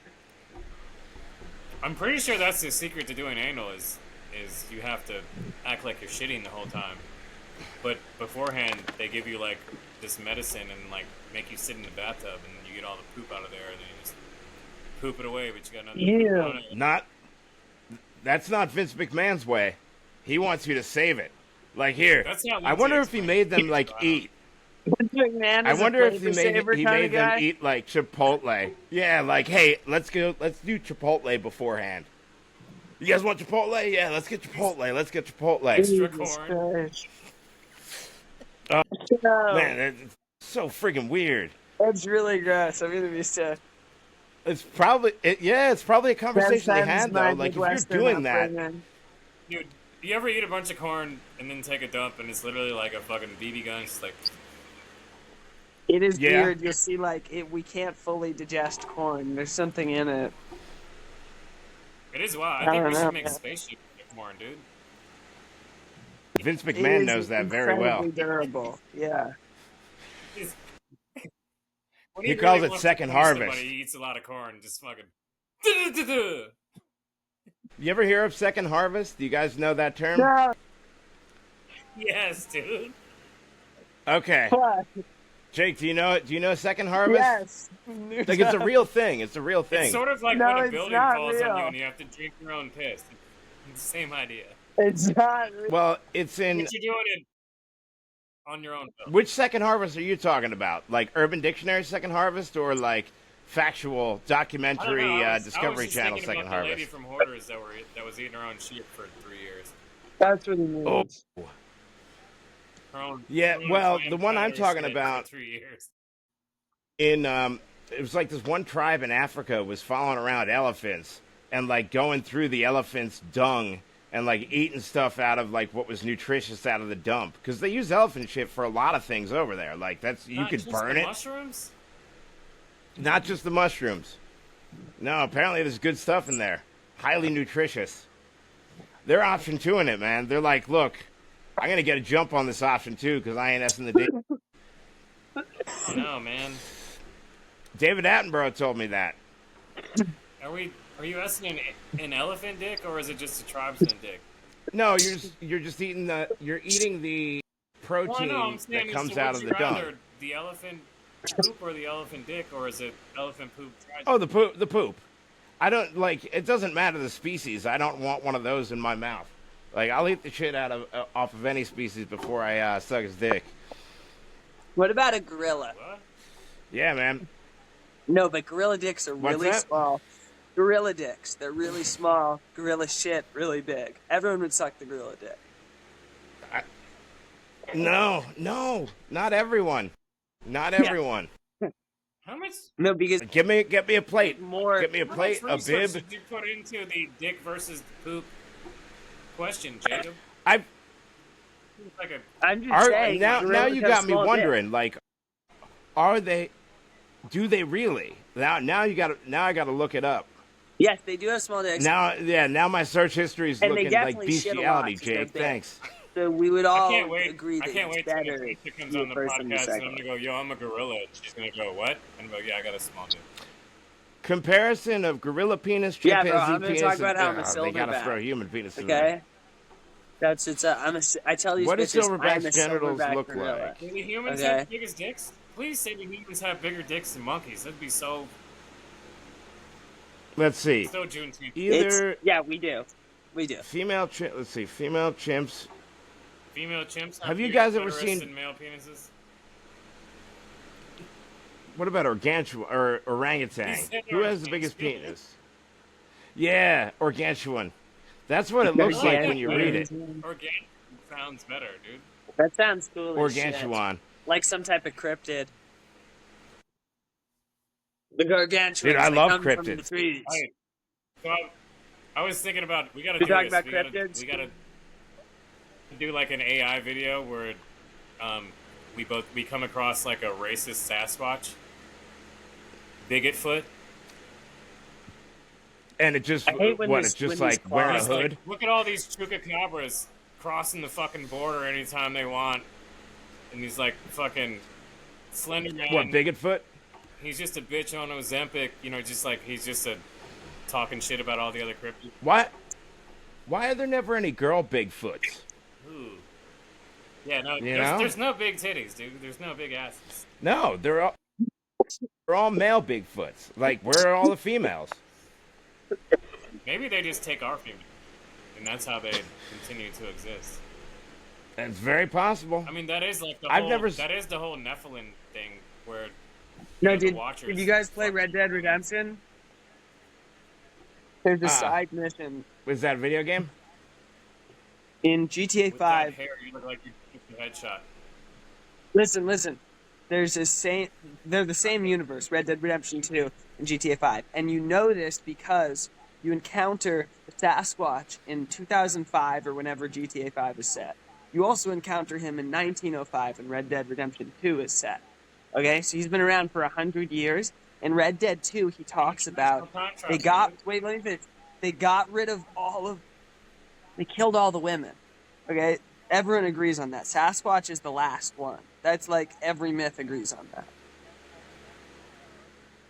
Speaker 3: I'm pretty sure that's the secret to doing anal is you have to act like you're shitting the whole time. But beforehand, they give you like this medicine and like make you sit in the bathtub and you get all the poop out of there and then you just poop it away, but you got nothing to poop on it.
Speaker 4: Not. That's not Vince McMahon's way. He wants you to save it. Like here,
Speaker 3: That's how
Speaker 4: I wonder if he
Speaker 3: explained
Speaker 4: made them
Speaker 3: it.
Speaker 4: like eat.
Speaker 1: McMahon
Speaker 4: I
Speaker 1: is a
Speaker 4: wonder if
Speaker 1: flavor saver
Speaker 4: he
Speaker 1: kinda
Speaker 4: made them
Speaker 1: guy.
Speaker 4: eat like Chipotle. Yeah, like hey, let's do Chipotle beforehand. You guys want Chipotle? Yeah, let's get Chipotle. Let's get Chipotle.
Speaker 3: Extra
Speaker 1: Jesus
Speaker 3: corn.
Speaker 1: Christ.
Speaker 4: Oh,
Speaker 1: No,
Speaker 4: Man, it's so freaking weird.
Speaker 1: that's really gross. I'm gonna be sick.
Speaker 4: It's probably it's probably a conversation they had though. Like if you're doing that,
Speaker 3: Dude, you ever eat a bunch of corn and then take a dump and it's literally like a fucking BB gun? It's like,
Speaker 1: it is
Speaker 4: Yeah.
Speaker 1: weird. You'll see, like, we can't fully digest corn. There's something in it.
Speaker 3: it is wild.
Speaker 1: I
Speaker 3: I think
Speaker 1: don't
Speaker 3: we
Speaker 1: know,
Speaker 3: should make
Speaker 1: man.
Speaker 3: spaceship corn, dude.
Speaker 4: Vince
Speaker 1: It
Speaker 4: McMahon
Speaker 1: is
Speaker 4: knows that very well.
Speaker 1: incredibly durable. Yeah.
Speaker 3: When
Speaker 4: He
Speaker 3: really
Speaker 4: calls it
Speaker 3: wants to
Speaker 4: second
Speaker 3: punish
Speaker 4: harvest.
Speaker 3: somebody, he eats a lot of corn, just fucking.
Speaker 4: You ever hear of Second Harvest? Do you guys know that term?
Speaker 1: No.
Speaker 3: Yes, dude.
Speaker 4: Okay,
Speaker 1: What?
Speaker 4: Jake, do you know it? Do you know Second Harvest?
Speaker 1: Yes.
Speaker 4: Like it's a real thing. It's a real thing.
Speaker 3: It's sort of like
Speaker 1: No,
Speaker 3: when a
Speaker 1: it's
Speaker 3: building
Speaker 1: not
Speaker 3: falls on
Speaker 1: real.
Speaker 3: you and you have to drink your own piss. It's the same idea.
Speaker 1: It's not.
Speaker 4: Well, it's in
Speaker 3: But you're doing it on your own. Bill.
Speaker 4: which Second Harvest are you talking about? Like Urban Dictionary Second Harvest, or like factual
Speaker 3: I don't
Speaker 4: documentary
Speaker 3: know, I was
Speaker 4: Discovery
Speaker 3: just
Speaker 4: Channel
Speaker 3: thinking
Speaker 4: Second
Speaker 3: about the lady
Speaker 4: Harvest?
Speaker 3: from Hoarders that was eating her own shit for 3 years.
Speaker 1: That's what he means.
Speaker 4: Oh,
Speaker 3: Her own,
Speaker 4: Yeah,
Speaker 3: her own
Speaker 4: well,
Speaker 3: clam
Speaker 4: the one I'm
Speaker 3: chowder
Speaker 4: talking
Speaker 3: shit
Speaker 4: about-
Speaker 3: for 3 years.
Speaker 4: in it was like this one tribe in Africa was following around elephants and like going through the elephant's dung and like eating stuff out of like what was nutritious out of the dump because they use elephant shit for a lot of things over there. Like that's you
Speaker 3: Not
Speaker 4: could
Speaker 3: just
Speaker 4: burn
Speaker 3: the
Speaker 4: it,
Speaker 3: mushrooms?
Speaker 4: not just the mushrooms. No, apparently there's good stuff in there, highly nutritious. They're option two in it, man. They're like, look, I'm gonna get a jump on this option two because I ain't s in the dick.
Speaker 3: No, man.
Speaker 4: David Attenborough told me that.
Speaker 3: Are you asking an elephant dick or is it just a tribesman dick?
Speaker 4: No, you're just eating you're eating the
Speaker 3: Well,
Speaker 4: protein
Speaker 3: no, I'm saying
Speaker 4: that comes
Speaker 3: so
Speaker 4: out
Speaker 3: would
Speaker 4: of
Speaker 3: you
Speaker 4: the dung.
Speaker 3: rather the elephant poop or the elephant dick, or is it elephant poop?
Speaker 4: Oh, the poop. The poop. I don't like. It doesn't matter the species. I don't want one of those in my mouth. Like I'll eat the shit out of off of any species before I suck his dick.
Speaker 1: What about a gorilla?
Speaker 3: What?
Speaker 4: Yeah, man.
Speaker 1: No, but gorilla dicks are
Speaker 4: What's
Speaker 1: really
Speaker 4: that?
Speaker 1: small. Gorilla dicks. They're really small. Gorilla shit, really big. Everyone would suck the gorilla dick.
Speaker 4: No, not everyone. Not everyone.
Speaker 3: How much?
Speaker 1: No, because
Speaker 4: Get me a plate.
Speaker 1: more.
Speaker 4: Get me a
Speaker 3: How
Speaker 4: plate,
Speaker 3: much
Speaker 4: a
Speaker 3: research
Speaker 4: bib.
Speaker 3: did you put into the dick versus poop question, Jacob?
Speaker 4: I
Speaker 3: It's like a
Speaker 1: I'm just
Speaker 4: are
Speaker 1: saying.
Speaker 4: now
Speaker 1: gorillas
Speaker 4: you
Speaker 1: have
Speaker 4: got me
Speaker 1: small
Speaker 4: wondering. Like, are they? Do they really? Now I got to look it up.
Speaker 1: dicks. Yes, they do have small dicks.
Speaker 4: Now my search history is
Speaker 1: And they
Speaker 4: looking like
Speaker 1: definitely shit a lot
Speaker 4: bestiality,
Speaker 1: 'cause they're
Speaker 4: Jake.
Speaker 1: big.
Speaker 4: Thanks.
Speaker 1: So we would
Speaker 3: I
Speaker 1: all
Speaker 3: can't wait.
Speaker 1: agree
Speaker 3: I
Speaker 1: that
Speaker 3: can't
Speaker 1: it's
Speaker 3: wait till
Speaker 1: better
Speaker 3: Natasha comes
Speaker 1: to
Speaker 3: on
Speaker 1: be
Speaker 3: the
Speaker 1: a person than a
Speaker 3: podcast and I'm
Speaker 1: second.
Speaker 3: gonna go, "Yo, I'm a gorilla." And she's gonna go, "What?" And I'm gonna go, "Yeah, I got a small dick."
Speaker 4: Comparison of gorilla penis,
Speaker 1: Yeah,
Speaker 4: chimpanzee
Speaker 1: bro, I'm gonna
Speaker 4: penis.
Speaker 1: talk about how I'm a
Speaker 4: They gotta
Speaker 1: silverback.
Speaker 4: throw human penis in there.
Speaker 1: Okay, I tell these
Speaker 4: What do
Speaker 1: bitches I'm a
Speaker 4: silverback's genitals
Speaker 1: silverback
Speaker 4: look
Speaker 1: gorilla.
Speaker 4: like?
Speaker 3: Do the humans
Speaker 1: Okay.
Speaker 3: have biggest dicks? Please say the humans have bigger dicks than monkeys. That'd be so
Speaker 4: Let's see.
Speaker 3: Juneteenth.
Speaker 4: Either
Speaker 1: Yeah, we do.
Speaker 4: female. Let's see. Female chimps.
Speaker 3: Female chimps
Speaker 4: Have you
Speaker 3: bigger
Speaker 4: guys ever
Speaker 3: clitoris
Speaker 4: seen-
Speaker 3: than male penises?
Speaker 4: What about gargantuan or orangutan?
Speaker 3: He said
Speaker 4: Who has the
Speaker 3: orangutan,
Speaker 4: biggest
Speaker 3: speaking.
Speaker 4: penis? Yeah, gargantuan. That's what it looks like when you read it.
Speaker 3: Organic sounds better, dude.
Speaker 1: That sounds cool as shit.
Speaker 4: Gargantuan.
Speaker 1: Like some type of cryptid. The gargantuans.
Speaker 4: Dude, I
Speaker 1: they
Speaker 4: love
Speaker 1: come from
Speaker 4: cryptids.
Speaker 1: the trees.
Speaker 3: Alright. So I was thinking about we gotta
Speaker 1: You
Speaker 3: do
Speaker 1: talking
Speaker 3: this.
Speaker 1: about cryptids?
Speaker 3: We gotta do like an AI video where we come across like a racist Sasquatch, Bigotfoot.
Speaker 4: And it just
Speaker 1: I hate when
Speaker 4: what?
Speaker 1: these-
Speaker 4: It's just
Speaker 1: when these
Speaker 4: like wearing a
Speaker 1: claws-
Speaker 4: hood.
Speaker 3: Like, look at all these chupacabras crossing the fucking border anytime they want, and he's like fucking Slender Man.
Speaker 4: What, Bigotfoot?
Speaker 3: He's just a bitch on Ozempic, you know, just like he's just a talking shit about all the other cryptids.
Speaker 4: What? Why are there never any girl Bigfoots?
Speaker 3: Ooh. Yeah, no,
Speaker 4: You know?
Speaker 3: there's no big titties, dude. There's no big asses.
Speaker 4: No, they're all male Bigfoots. Like, where are all the females?
Speaker 3: Maybe they just take our female, and that's how they continue to exist.
Speaker 4: It's very possible.
Speaker 3: I mean, that is like the
Speaker 4: I've
Speaker 3: whole,
Speaker 4: never
Speaker 3: that is the whole Nephilim thing where
Speaker 1: No,
Speaker 3: the
Speaker 1: did
Speaker 3: Watchers
Speaker 1: you guys play
Speaker 3: fuck-
Speaker 1: Red Dead Redemption? There's a
Speaker 4: Ah.
Speaker 1: side mission
Speaker 4: Was that a video game?
Speaker 1: in GTA
Speaker 3: with
Speaker 1: 5.
Speaker 3: that hair, you look like you took the headshot.
Speaker 1: Listen. They're the same universe, Red Dead Redemption 2 and GTA 5. And you know this because you encounter the Sasquatch in 2005 or whenever GTA 5 is set. You also encounter him in 1905 when Red Dead Redemption 2 is set. Okay, so he's been around for 100 years. In Red Dead 2, he talks about they got rid of they killed all the women. Okay, everyone agrees on that. Sasquatch is the last one. That's like every myth agrees on that.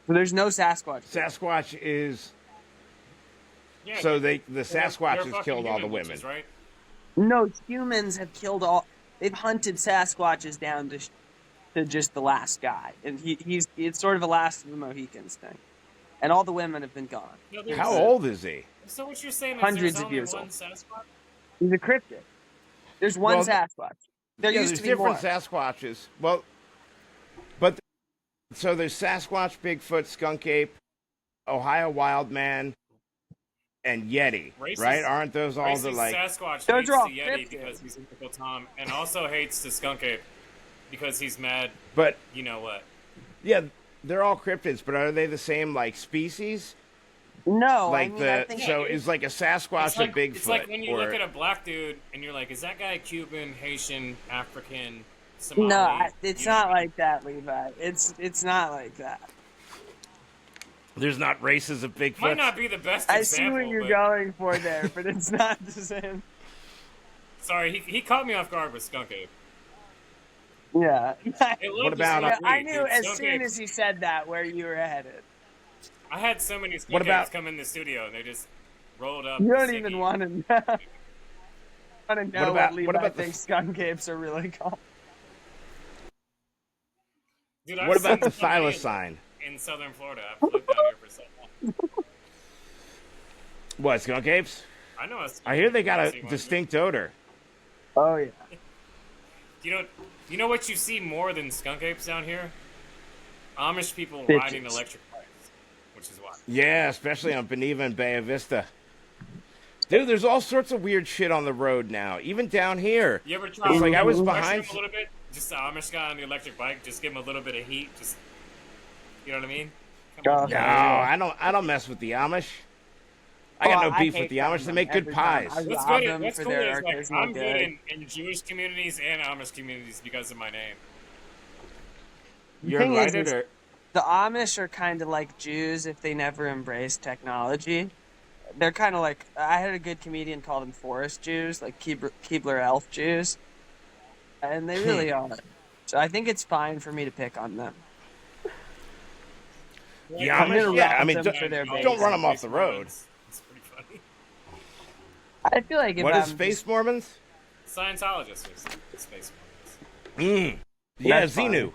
Speaker 1: So there's no Sasquatch.
Speaker 4: Sasquatch is.
Speaker 3: Yeah,
Speaker 4: So the
Speaker 3: they're
Speaker 4: Sasquatch has
Speaker 3: fucking
Speaker 4: killed all the
Speaker 3: human
Speaker 4: women.
Speaker 3: witches, right?
Speaker 1: No, humans have killed all. They've hunted Sasquatches down to just the last guy, and it's sort of a last of the Mohicans thing. And all the women have been gone.
Speaker 3: No, there's-
Speaker 4: How old is he?
Speaker 3: So what you're saying is
Speaker 1: Hundreds
Speaker 3: there's
Speaker 1: of
Speaker 3: only
Speaker 1: years
Speaker 3: one
Speaker 1: old.
Speaker 3: Sasquatch?
Speaker 1: He's a cryptid. There's one
Speaker 4: Well,
Speaker 1: Sasquatch. There
Speaker 4: Yeah,
Speaker 1: used
Speaker 4: there's
Speaker 1: to be more.
Speaker 4: different Sasquatches. Well, but so there's Sasquatch, Bigfoot, skunk ape, Ohio wild man, and Yeti,
Speaker 3: Racist-
Speaker 4: right? Aren't those all the
Speaker 3: Racist
Speaker 4: like?
Speaker 3: Sasquatch
Speaker 1: Those
Speaker 3: hates
Speaker 1: are all
Speaker 3: the Yeti
Speaker 1: cryptids.
Speaker 3: because he's Uncle Tom, and also hates the skunk ape because he's mad.
Speaker 4: But
Speaker 3: You know what?
Speaker 4: yeah, they're all cryptids. But are they the same like species?
Speaker 1: No,
Speaker 4: Like
Speaker 1: I think
Speaker 4: so is like a Sasquatch
Speaker 3: It's like,
Speaker 4: a Bigfoot?
Speaker 3: it's like when you
Speaker 4: or,
Speaker 3: look at a black dude and you're like, is that guy Cuban, Haitian, African, Somali?
Speaker 1: no, it's
Speaker 3: You know?
Speaker 1: not like that, Levi. It's not like that.
Speaker 4: there's not races of Bigfoot.
Speaker 3: Might not be the best
Speaker 1: I see
Speaker 3: example.
Speaker 1: what you're
Speaker 3: but,
Speaker 1: going for there, but it's not the same.
Speaker 3: Sorry, he caught me off guard with skunk ape.
Speaker 1: Yeah.
Speaker 3: It looked
Speaker 4: about-
Speaker 3: just
Speaker 1: I
Speaker 3: like
Speaker 1: knew
Speaker 3: dude,
Speaker 1: as
Speaker 3: skunk
Speaker 1: soon
Speaker 3: ape-
Speaker 1: as he said that where you were headed.
Speaker 3: I had so many skunk
Speaker 4: What about-
Speaker 3: apes come in the studio and they just rolled up.
Speaker 1: You don't
Speaker 3: sticky.
Speaker 1: even want to know. Want to know what,
Speaker 4: about-
Speaker 1: Levi
Speaker 4: what about the-
Speaker 1: thinks skunk apes are really called.
Speaker 3: Dude, I've
Speaker 4: What about
Speaker 3: seen
Speaker 4: the
Speaker 3: so many
Speaker 4: thylacine?
Speaker 3: in southern Florida? I've lived down here for so long.
Speaker 4: What skunk apes?
Speaker 3: I know.
Speaker 4: I hear they got
Speaker 3: See
Speaker 4: a
Speaker 3: one.
Speaker 4: distinct odor.
Speaker 1: Oh yeah.
Speaker 3: You know what you see more than skunk apes down here? Amish people
Speaker 1: Bitches.
Speaker 3: riding electric bikes, which is why.
Speaker 4: Yeah, especially on Beneva and Bay Vista. Dude, there's all sorts of weird shit on the road now, even down here.
Speaker 3: You ever try?
Speaker 4: It's like I was
Speaker 3: mushroom
Speaker 4: behind-
Speaker 3: a little bit. just the Amish guy on the electric bike. Just give him a little bit of heat. Just, you know what I mean? Come
Speaker 1: God.
Speaker 3: on.
Speaker 4: No,
Speaker 1: Yeah.
Speaker 4: I don't mess with the Amish. I got no beef with
Speaker 1: hate
Speaker 4: the Amish. They
Speaker 1: them
Speaker 4: make good
Speaker 1: every time.
Speaker 4: pies.
Speaker 1: I
Speaker 3: What's
Speaker 1: rob
Speaker 3: good?
Speaker 1: them
Speaker 3: What's
Speaker 1: for
Speaker 3: cool
Speaker 1: their
Speaker 3: is like
Speaker 1: artisanal
Speaker 3: I'm good
Speaker 1: good.
Speaker 3: in Jewish communities and Amish communities because of my name.
Speaker 4: You're
Speaker 1: thing is,
Speaker 4: invited, or
Speaker 1: The Amish are kind of like Jews if they never embrace technology. They're kind of like, I had a good comedian called them forest Jews, like Keebler elf Jews, and they really are. So I think it's fine for me to pick on them.
Speaker 4: the
Speaker 1: I'm gonna
Speaker 4: Amish? Yeah, I
Speaker 1: rob
Speaker 4: mean,
Speaker 1: them for their
Speaker 4: don't
Speaker 1: base.
Speaker 4: run them off the road.
Speaker 3: It's pretty funny.
Speaker 1: I feel like if
Speaker 4: What is
Speaker 1: I'm
Speaker 4: Space Mormons?
Speaker 3: Scientologists are space Mormons.
Speaker 4: Yeah,
Speaker 1: That's fine.
Speaker 4: Xenu.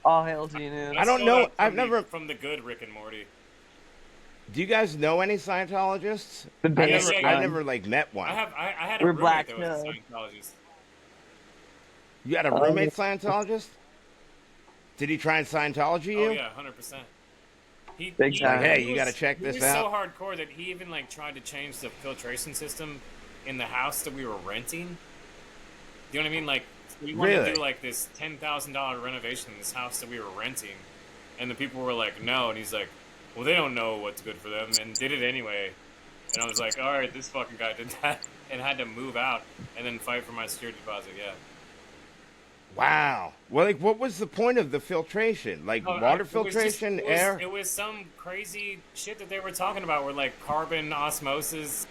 Speaker 1: all hail Xenu.
Speaker 4: I don't
Speaker 3: Stole
Speaker 4: know.
Speaker 3: that
Speaker 4: I've
Speaker 3: from
Speaker 4: never.
Speaker 3: from the good Rick and Morty.
Speaker 4: Do you guys know any Scientologists?
Speaker 1: The
Speaker 4: I
Speaker 1: base
Speaker 4: never,
Speaker 3: yeah,
Speaker 4: I
Speaker 3: yeah.
Speaker 4: never like met one.
Speaker 3: I had a
Speaker 1: We're
Speaker 3: roommate
Speaker 1: Black
Speaker 3: that was a
Speaker 1: Pill.
Speaker 3: Scientologist.
Speaker 4: You had a roommate Scientologist? Did he try and Scientology you?
Speaker 3: Oh yeah, 100%. He,
Speaker 1: Big
Speaker 3: he-
Speaker 1: time.
Speaker 4: Like, hey,
Speaker 3: he
Speaker 4: you
Speaker 3: was-
Speaker 4: gotta check
Speaker 3: he
Speaker 4: this
Speaker 3: was
Speaker 4: out.
Speaker 3: so hardcore that he even like tried to change the filtration system in the house that we were renting. You know what I mean? Like we wanted to
Speaker 4: Really?
Speaker 3: do like this $10,000 renovation in this house that we were renting, and the people were like, "No," and he's like, "Well, they don't know what's good for them," and did it anyway. And I was like, "All right, this fucking guy did that," and had to move out and then fight for my security deposit. Yeah.
Speaker 4: Wow. Well, like, what was the point of the filtration? Like,
Speaker 3: Oh,
Speaker 4: water
Speaker 3: it was just-
Speaker 4: filtration,
Speaker 3: it was-
Speaker 4: air?
Speaker 3: It was some crazy shit that they were talking about, where like carbon osmosis,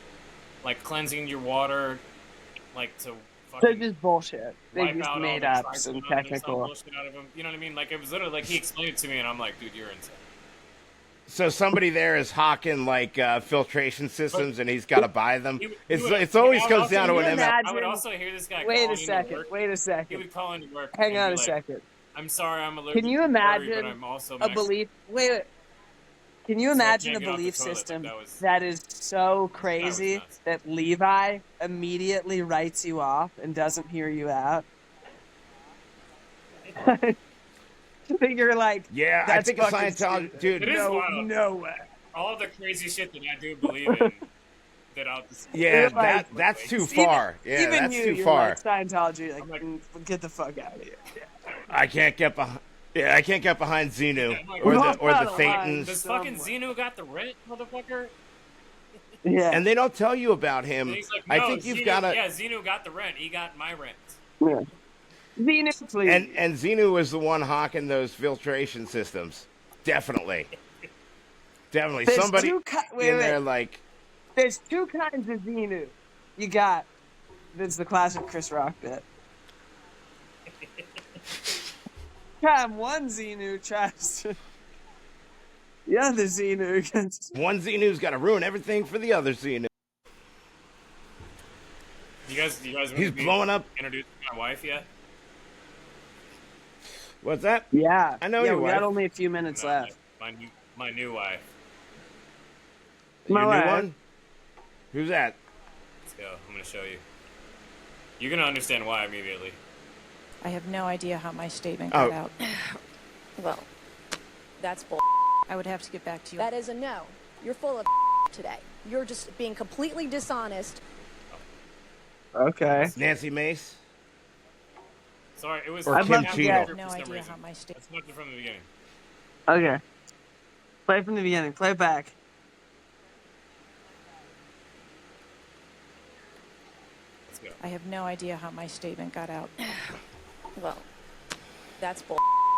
Speaker 3: like cleansing your water, like to
Speaker 1: They're
Speaker 3: fucking
Speaker 1: just bullshit. They
Speaker 3: wipe
Speaker 1: just
Speaker 3: out all
Speaker 1: made
Speaker 3: the
Speaker 1: up
Speaker 3: trace
Speaker 1: some
Speaker 3: elements, some
Speaker 1: technical.
Speaker 3: bullshit out of them. You know what I mean? Like it was literally like he explained it to me, and I'm like, dude, you're insane.
Speaker 4: So somebody there is hawking like filtration systems, and he's got to buy them.
Speaker 3: He would-
Speaker 4: It's
Speaker 3: I
Speaker 4: always
Speaker 3: would
Speaker 4: comes
Speaker 3: also
Speaker 4: down to
Speaker 3: hear
Speaker 4: an
Speaker 3: this-
Speaker 1: imagine-
Speaker 3: I would also hear this guy.
Speaker 1: Wait
Speaker 3: calling
Speaker 1: a
Speaker 3: into
Speaker 1: second.
Speaker 3: work.
Speaker 1: Wait a
Speaker 3: He
Speaker 1: second.
Speaker 3: would call into work.
Speaker 1: Hang
Speaker 3: and
Speaker 1: on
Speaker 3: be
Speaker 1: a
Speaker 3: like,
Speaker 1: second.
Speaker 3: I'm sorry, I'm allergic
Speaker 1: Can you
Speaker 3: to dairy,
Speaker 1: imagine
Speaker 3: but I'm also
Speaker 1: a
Speaker 3: Mexican.
Speaker 1: belief? Wait. Can you
Speaker 3: So I
Speaker 1: imagine
Speaker 3: can't
Speaker 1: a
Speaker 3: get off the
Speaker 1: belief
Speaker 3: toilet,
Speaker 1: system
Speaker 3: that was-
Speaker 1: that is so crazy
Speaker 3: nuts.
Speaker 1: that Levi immediately writes you off and doesn't hear you out? I think you're like,
Speaker 4: Yeah, I
Speaker 1: that's
Speaker 4: think a
Speaker 1: fucking
Speaker 4: Scientology,
Speaker 1: stupid.
Speaker 4: dude.
Speaker 3: It is
Speaker 1: No,
Speaker 3: wild.
Speaker 1: no way.
Speaker 3: All the crazy shit that I do believe in, that I'll just
Speaker 4: Yeah,
Speaker 1: You're like-
Speaker 4: that's too
Speaker 1: Even-
Speaker 4: far. Yeah,
Speaker 1: even
Speaker 4: that's
Speaker 1: you,
Speaker 4: too
Speaker 1: you're
Speaker 4: far.
Speaker 1: like Scientology, like,
Speaker 3: I'm like-
Speaker 1: get the fuck out of here. Yeah.
Speaker 4: I can't get behind. Yeah, I can't get behind Xenu
Speaker 3: I'm like,
Speaker 4: or
Speaker 1: We're
Speaker 4: the
Speaker 1: on the line.
Speaker 4: Thetans.
Speaker 3: Does
Speaker 1: Somewhere.
Speaker 3: fucking Xenu got the rent, motherfucker?
Speaker 1: Yeah.
Speaker 4: And they don't tell you about him.
Speaker 3: And he's like,
Speaker 4: I
Speaker 3: no,
Speaker 4: think you've
Speaker 3: Xenu-
Speaker 4: got to.
Speaker 3: Yeah, Xenu got the rent. He got my rent.
Speaker 1: Yeah. Venus, please.
Speaker 4: And Xenu was the one hawking those filtration systems. Definitely. Definitely.
Speaker 1: There's
Speaker 4: Somebody
Speaker 1: two wait,
Speaker 4: in
Speaker 1: wait.
Speaker 4: there like.
Speaker 1: There's two kinds of Xenu. You got, that's the classic Chris Rock bit. Time one Xenu tries to, the other Xenu gets.
Speaker 4: One Xenu's got to ruin everything for the other Xenu.
Speaker 3: You guys want
Speaker 4: He's
Speaker 3: to be
Speaker 4: blowing up.
Speaker 3: introduced to my wife yet?
Speaker 4: What's that?
Speaker 1: Yeah.
Speaker 4: I know
Speaker 1: yeah,
Speaker 4: your
Speaker 1: we
Speaker 4: wife.
Speaker 1: got only a few minutes
Speaker 3: No,
Speaker 1: left.
Speaker 3: my new wife.
Speaker 1: My
Speaker 4: Your new
Speaker 1: wife.
Speaker 4: one? Who's that?
Speaker 3: Let's go. I'm gonna show you. You're gonna understand why immediately.
Speaker 5: I have no idea how my statement
Speaker 4: Oh.
Speaker 5: got out.
Speaker 6: Well, that's bull.
Speaker 5: I would have to get back to you.
Speaker 6: That is a no. You're full of today. You're just being completely dishonest.
Speaker 1: Okay.
Speaker 4: Nancy Mace?
Speaker 3: Sorry, it was.
Speaker 4: Or
Speaker 1: I'd love to
Speaker 3: for
Speaker 1: get-
Speaker 5: I have
Speaker 3: some
Speaker 5: no
Speaker 3: reason.
Speaker 5: idea how my statement.
Speaker 3: Let's watch it from the beginning.
Speaker 1: Okay. Play from the beginning. Play it back.
Speaker 3: Let's go.
Speaker 5: I have no idea how my statement got out.
Speaker 6: Well, that's bull.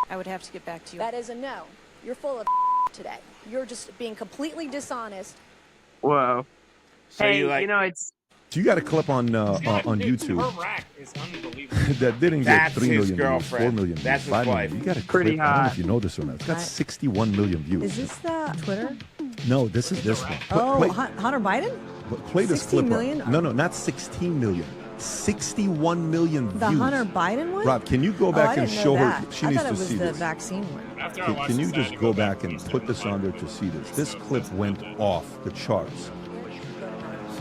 Speaker 5: I would have to get back to you.
Speaker 6: That is a no. You're full of today. You're just being completely dishonest.
Speaker 1: Whoa.
Speaker 4: So
Speaker 1: hey,
Speaker 4: you like.
Speaker 1: it's
Speaker 7: So you got a clip on YouTube
Speaker 3: Her rack is unbelievable.
Speaker 7: that didn't get
Speaker 4: That's
Speaker 7: 3
Speaker 4: his
Speaker 7: million views,
Speaker 4: girlfriend.
Speaker 7: 4 million views,
Speaker 4: That's his
Speaker 7: 5 million.
Speaker 4: wife.
Speaker 7: You got a
Speaker 1: Pretty
Speaker 7: clip. I don't know
Speaker 1: hot.
Speaker 7: if you know this or not. It's got 61 million views.
Speaker 8: Is this the Twitter?
Speaker 7: No, this is this one.
Speaker 8: Oh,
Speaker 7: Play,
Speaker 8: Hunter Biden?
Speaker 7: play this
Speaker 8: 16
Speaker 7: clip.
Speaker 8: million?
Speaker 7: Rob. No, not 16 million. 61 million views.
Speaker 8: The Hunter Biden one?
Speaker 7: Rob, can you go
Speaker 8: Oh,
Speaker 7: back
Speaker 8: I
Speaker 7: and
Speaker 8: didn't know
Speaker 7: show her?
Speaker 8: that.
Speaker 7: She
Speaker 8: I
Speaker 7: needs
Speaker 8: thought
Speaker 7: to
Speaker 8: it was
Speaker 7: see
Speaker 8: the
Speaker 7: this.
Speaker 8: vaccine one.
Speaker 3: After I
Speaker 7: Can,
Speaker 3: watch
Speaker 7: can you
Speaker 3: this, I had
Speaker 7: just
Speaker 3: to
Speaker 7: go
Speaker 3: back
Speaker 7: back and
Speaker 3: post
Speaker 7: put
Speaker 3: it
Speaker 7: this
Speaker 3: on
Speaker 7: on there
Speaker 3: my-
Speaker 7: to see this? This clip went off the charts.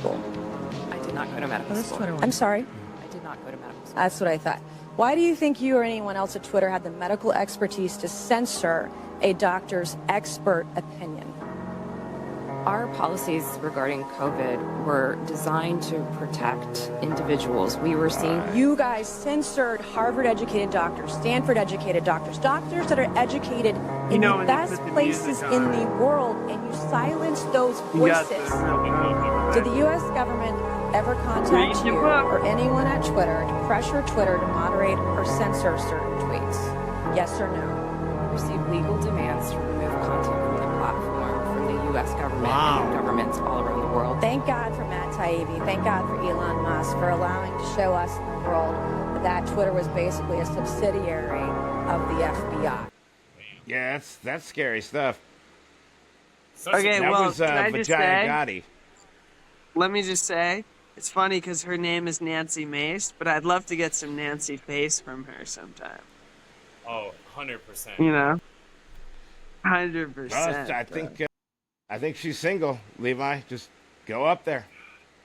Speaker 9: I did not go to medical
Speaker 8: Oh, this
Speaker 9: school.
Speaker 8: Twitter one.
Speaker 6: I'm sorry.
Speaker 9: I did not go to medical school.
Speaker 6: That's what I thought. Why do you think you or anyone else at Twitter had the medical expertise to censor a doctor's expert opinion?
Speaker 9: Our policies regarding COVID were designed to protect individuals. We were seeing
Speaker 6: You guys censored Harvard-educated doctors, Stanford-educated doctors, doctors that are educated in
Speaker 1: know,
Speaker 6: the
Speaker 1: when you
Speaker 6: best
Speaker 1: put the
Speaker 6: places
Speaker 1: music
Speaker 6: in
Speaker 1: on.
Speaker 6: the world, and you silenced those
Speaker 1: You got
Speaker 6: voices.
Speaker 1: the real
Speaker 6: Did the U.S. government ever contact
Speaker 1: Read
Speaker 6: you
Speaker 1: your book.
Speaker 6: or anyone at Twitter to pressure Twitter to moderate or censor certain tweets? Yes or no?
Speaker 9: received legal demands to remove content from the platform from the U.S. government and governments all around the world.
Speaker 6: Thank God for Matt Taibbi. Thank God for Elon Musk for allowing to show us in the world that Twitter was basically a subsidiary of the FBI.
Speaker 4: Yeah, that's scary stuff.
Speaker 1: Okay,
Speaker 4: That
Speaker 1: well,
Speaker 4: was
Speaker 1: can I just
Speaker 4: Vagina
Speaker 1: say?
Speaker 4: Gotti.
Speaker 1: Let me just say, it's funny because her name is Nancy Mace, but I'd love to get some Nancy Face from her sometime.
Speaker 3: Oh, 100%.
Speaker 1: You know, 100%.
Speaker 4: Well, I think she's single. Levi, just go up there.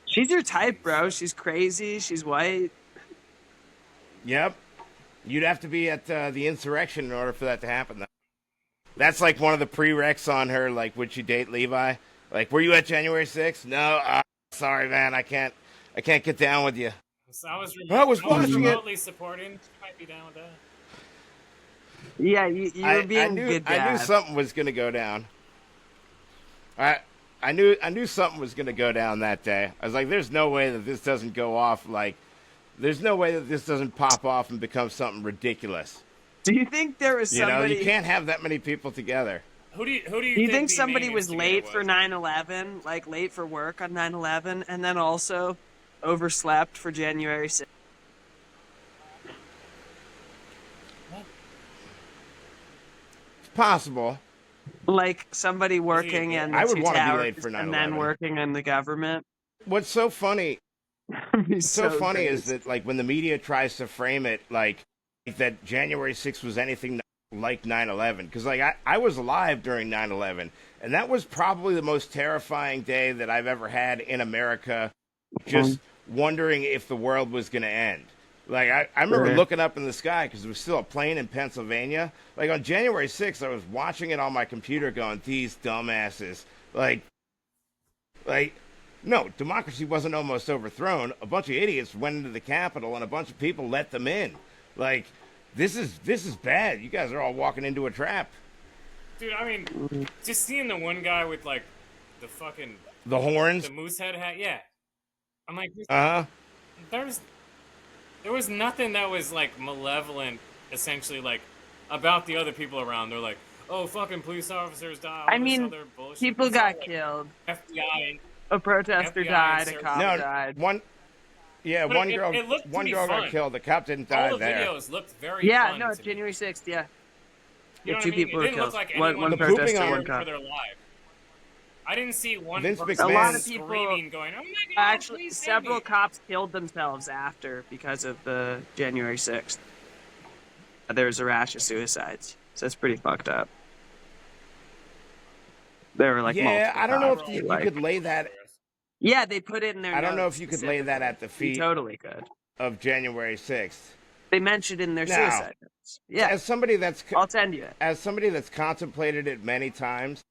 Speaker 1: She's your type, bro. She's crazy. She's white.
Speaker 4: Yep. You'd have to be at the insurrection in order for that to happen, though. That's like one of the prereqs on her, like, would she date Levi? Like, were you at January 6th? No, sorry, man, I can't get down with you.
Speaker 3: So I was
Speaker 4: watching it.
Speaker 3: remotely supporting. She might be down with that.
Speaker 1: Yeah, you were being a good dad.
Speaker 4: I knew something was going to go down. I knew something was going to go down that day. I was like, there's no way that this doesn't go off, like, there's no way that this doesn't pop off and become something ridiculous.
Speaker 1: Do you think there was somebody...
Speaker 4: You can't have that many people together.
Speaker 3: Who do you
Speaker 1: Do you think
Speaker 3: the
Speaker 1: somebody
Speaker 3: main
Speaker 1: was late
Speaker 3: instigator
Speaker 1: for 9/11, like late for work on 9/11, and then also overslept for January 6th?
Speaker 4: It's possible.
Speaker 1: Like somebody working in the
Speaker 4: I would
Speaker 1: two
Speaker 4: want to be
Speaker 1: towers
Speaker 4: late for 9/11.
Speaker 1: and then working in the government.
Speaker 4: What's so funny?
Speaker 1: What's
Speaker 4: so funny is that, like, when the media tries to frame it like that January 6th was anything like 9/11, because like I was alive during 9/11, and that was probably the most terrifying day that I've ever had in America, just wondering if the world was going to end. Like, I remember looking up in the sky because there was still a plane in Pennsylvania. Like, on January 6th, I was watching it on my computer going, these dumbasses. Like, no, democracy wasn't almost overthrown. A bunch of idiots went into the Capitol, and a bunch of people let them in. Like, this is bad. You guys are all walking into a trap.
Speaker 3: Dude, I mean, just seeing the one guy with, like, the fucking...
Speaker 4: The horns?
Speaker 3: The moose head hat, yeah. I'm like... There was nothing that was, like, malevolent, essentially, like, about the other people around. They're like, oh, fucking police officers died.
Speaker 1: I mean, people got killed.
Speaker 3: FBI.
Speaker 1: A protester
Speaker 3: FBI
Speaker 1: died. A cop died.
Speaker 4: One girl got killed. The cop didn't die
Speaker 3: All the
Speaker 4: there.
Speaker 3: videos looked very
Speaker 1: Yeah,
Speaker 3: fun
Speaker 1: no,
Speaker 3: to me.
Speaker 1: January 6th, yeah.
Speaker 3: You know
Speaker 1: Two
Speaker 3: what I mean?
Speaker 1: people
Speaker 3: It
Speaker 1: were
Speaker 3: didn't
Speaker 1: killed.
Speaker 3: look like
Speaker 1: One
Speaker 3: anyone
Speaker 1: protester,
Speaker 3: was
Speaker 1: one
Speaker 3: for
Speaker 1: cop.
Speaker 3: their life. I didn't see one
Speaker 4: Vince
Speaker 3: person
Speaker 4: McMahon-
Speaker 1: A lot of people
Speaker 3: screaming, going, "Oh my God!"
Speaker 1: Actually,
Speaker 3: please save
Speaker 1: several
Speaker 3: me."
Speaker 1: cops killed themselves after because of the January 6th. There was a rash of suicides, so it's pretty fucked up. There were like
Speaker 4: Yeah,
Speaker 1: multiple
Speaker 4: I don't know if
Speaker 1: cops,
Speaker 4: you
Speaker 1: like-
Speaker 4: could lay that.
Speaker 1: Yeah, they put it in their.
Speaker 4: I don't know
Speaker 1: notes
Speaker 4: if you could lay that at the
Speaker 1: specifically.
Speaker 4: feet.
Speaker 1: You totally could.
Speaker 4: Of January 6th.
Speaker 1: They mentioned in their
Speaker 4: Now,
Speaker 1: suicide notes. Yeah,
Speaker 4: As somebody that's
Speaker 1: I'll send you it.
Speaker 4: as somebody that's contemplated it many times,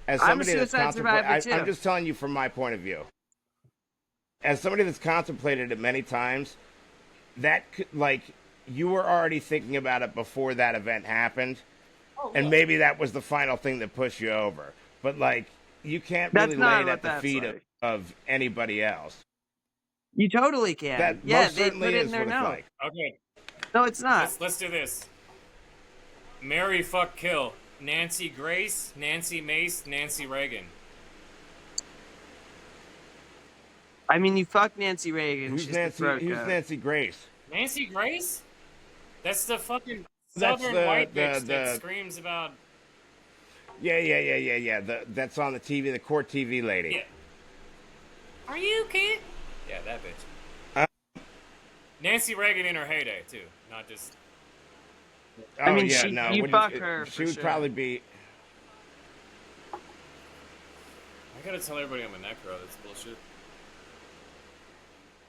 Speaker 4: as
Speaker 1: I'm a
Speaker 4: somebody that's
Speaker 1: suicide survivor, too.
Speaker 4: I'm just telling you from my point of view. As somebody that's contemplated it many times, that could, like, you were already thinking about it before that event happened, and maybe that was the final thing that pushed you over. But like, you can't
Speaker 1: That's
Speaker 4: really
Speaker 1: not
Speaker 4: lay it
Speaker 1: what
Speaker 4: at the
Speaker 1: that's
Speaker 4: feet
Speaker 1: like.
Speaker 4: of anybody else.
Speaker 1: You totally can.
Speaker 4: That
Speaker 1: yeah,
Speaker 4: most
Speaker 1: they
Speaker 4: certainly
Speaker 1: put it
Speaker 4: is
Speaker 1: in their
Speaker 4: what it's
Speaker 1: note.
Speaker 4: like.
Speaker 3: Okay,
Speaker 1: No, it's not.
Speaker 3: let's do this. Marry, fuck, kill. Nancy Grace, Nancy Mace, Nancy Reagan.
Speaker 1: I mean, you fuck Nancy Reagan.
Speaker 4: Who's
Speaker 1: she's the throat
Speaker 4: Who's
Speaker 1: goat.
Speaker 4: Nancy Grace?
Speaker 3: Nancy Grace? That's the fucking
Speaker 4: That's
Speaker 3: southern
Speaker 4: the-
Speaker 3: white
Speaker 4: the-
Speaker 3: bitch that
Speaker 4: the-
Speaker 3: screams about...
Speaker 4: Yeah. That's on the TV, the court TV lady.
Speaker 3: Yeah. Are you kid? Yeah, that bitch. Nancy Reagan in her heyday, too. Not just...
Speaker 4: Oh,
Speaker 1: I mean,
Speaker 4: yeah,
Speaker 1: she-
Speaker 4: no.
Speaker 1: you
Speaker 4: wouldn't-
Speaker 1: fuck her,
Speaker 4: She
Speaker 1: for
Speaker 4: would
Speaker 1: sure.
Speaker 4: probably be.
Speaker 3: I gotta tell everybody I'm a necro. That's bullshit.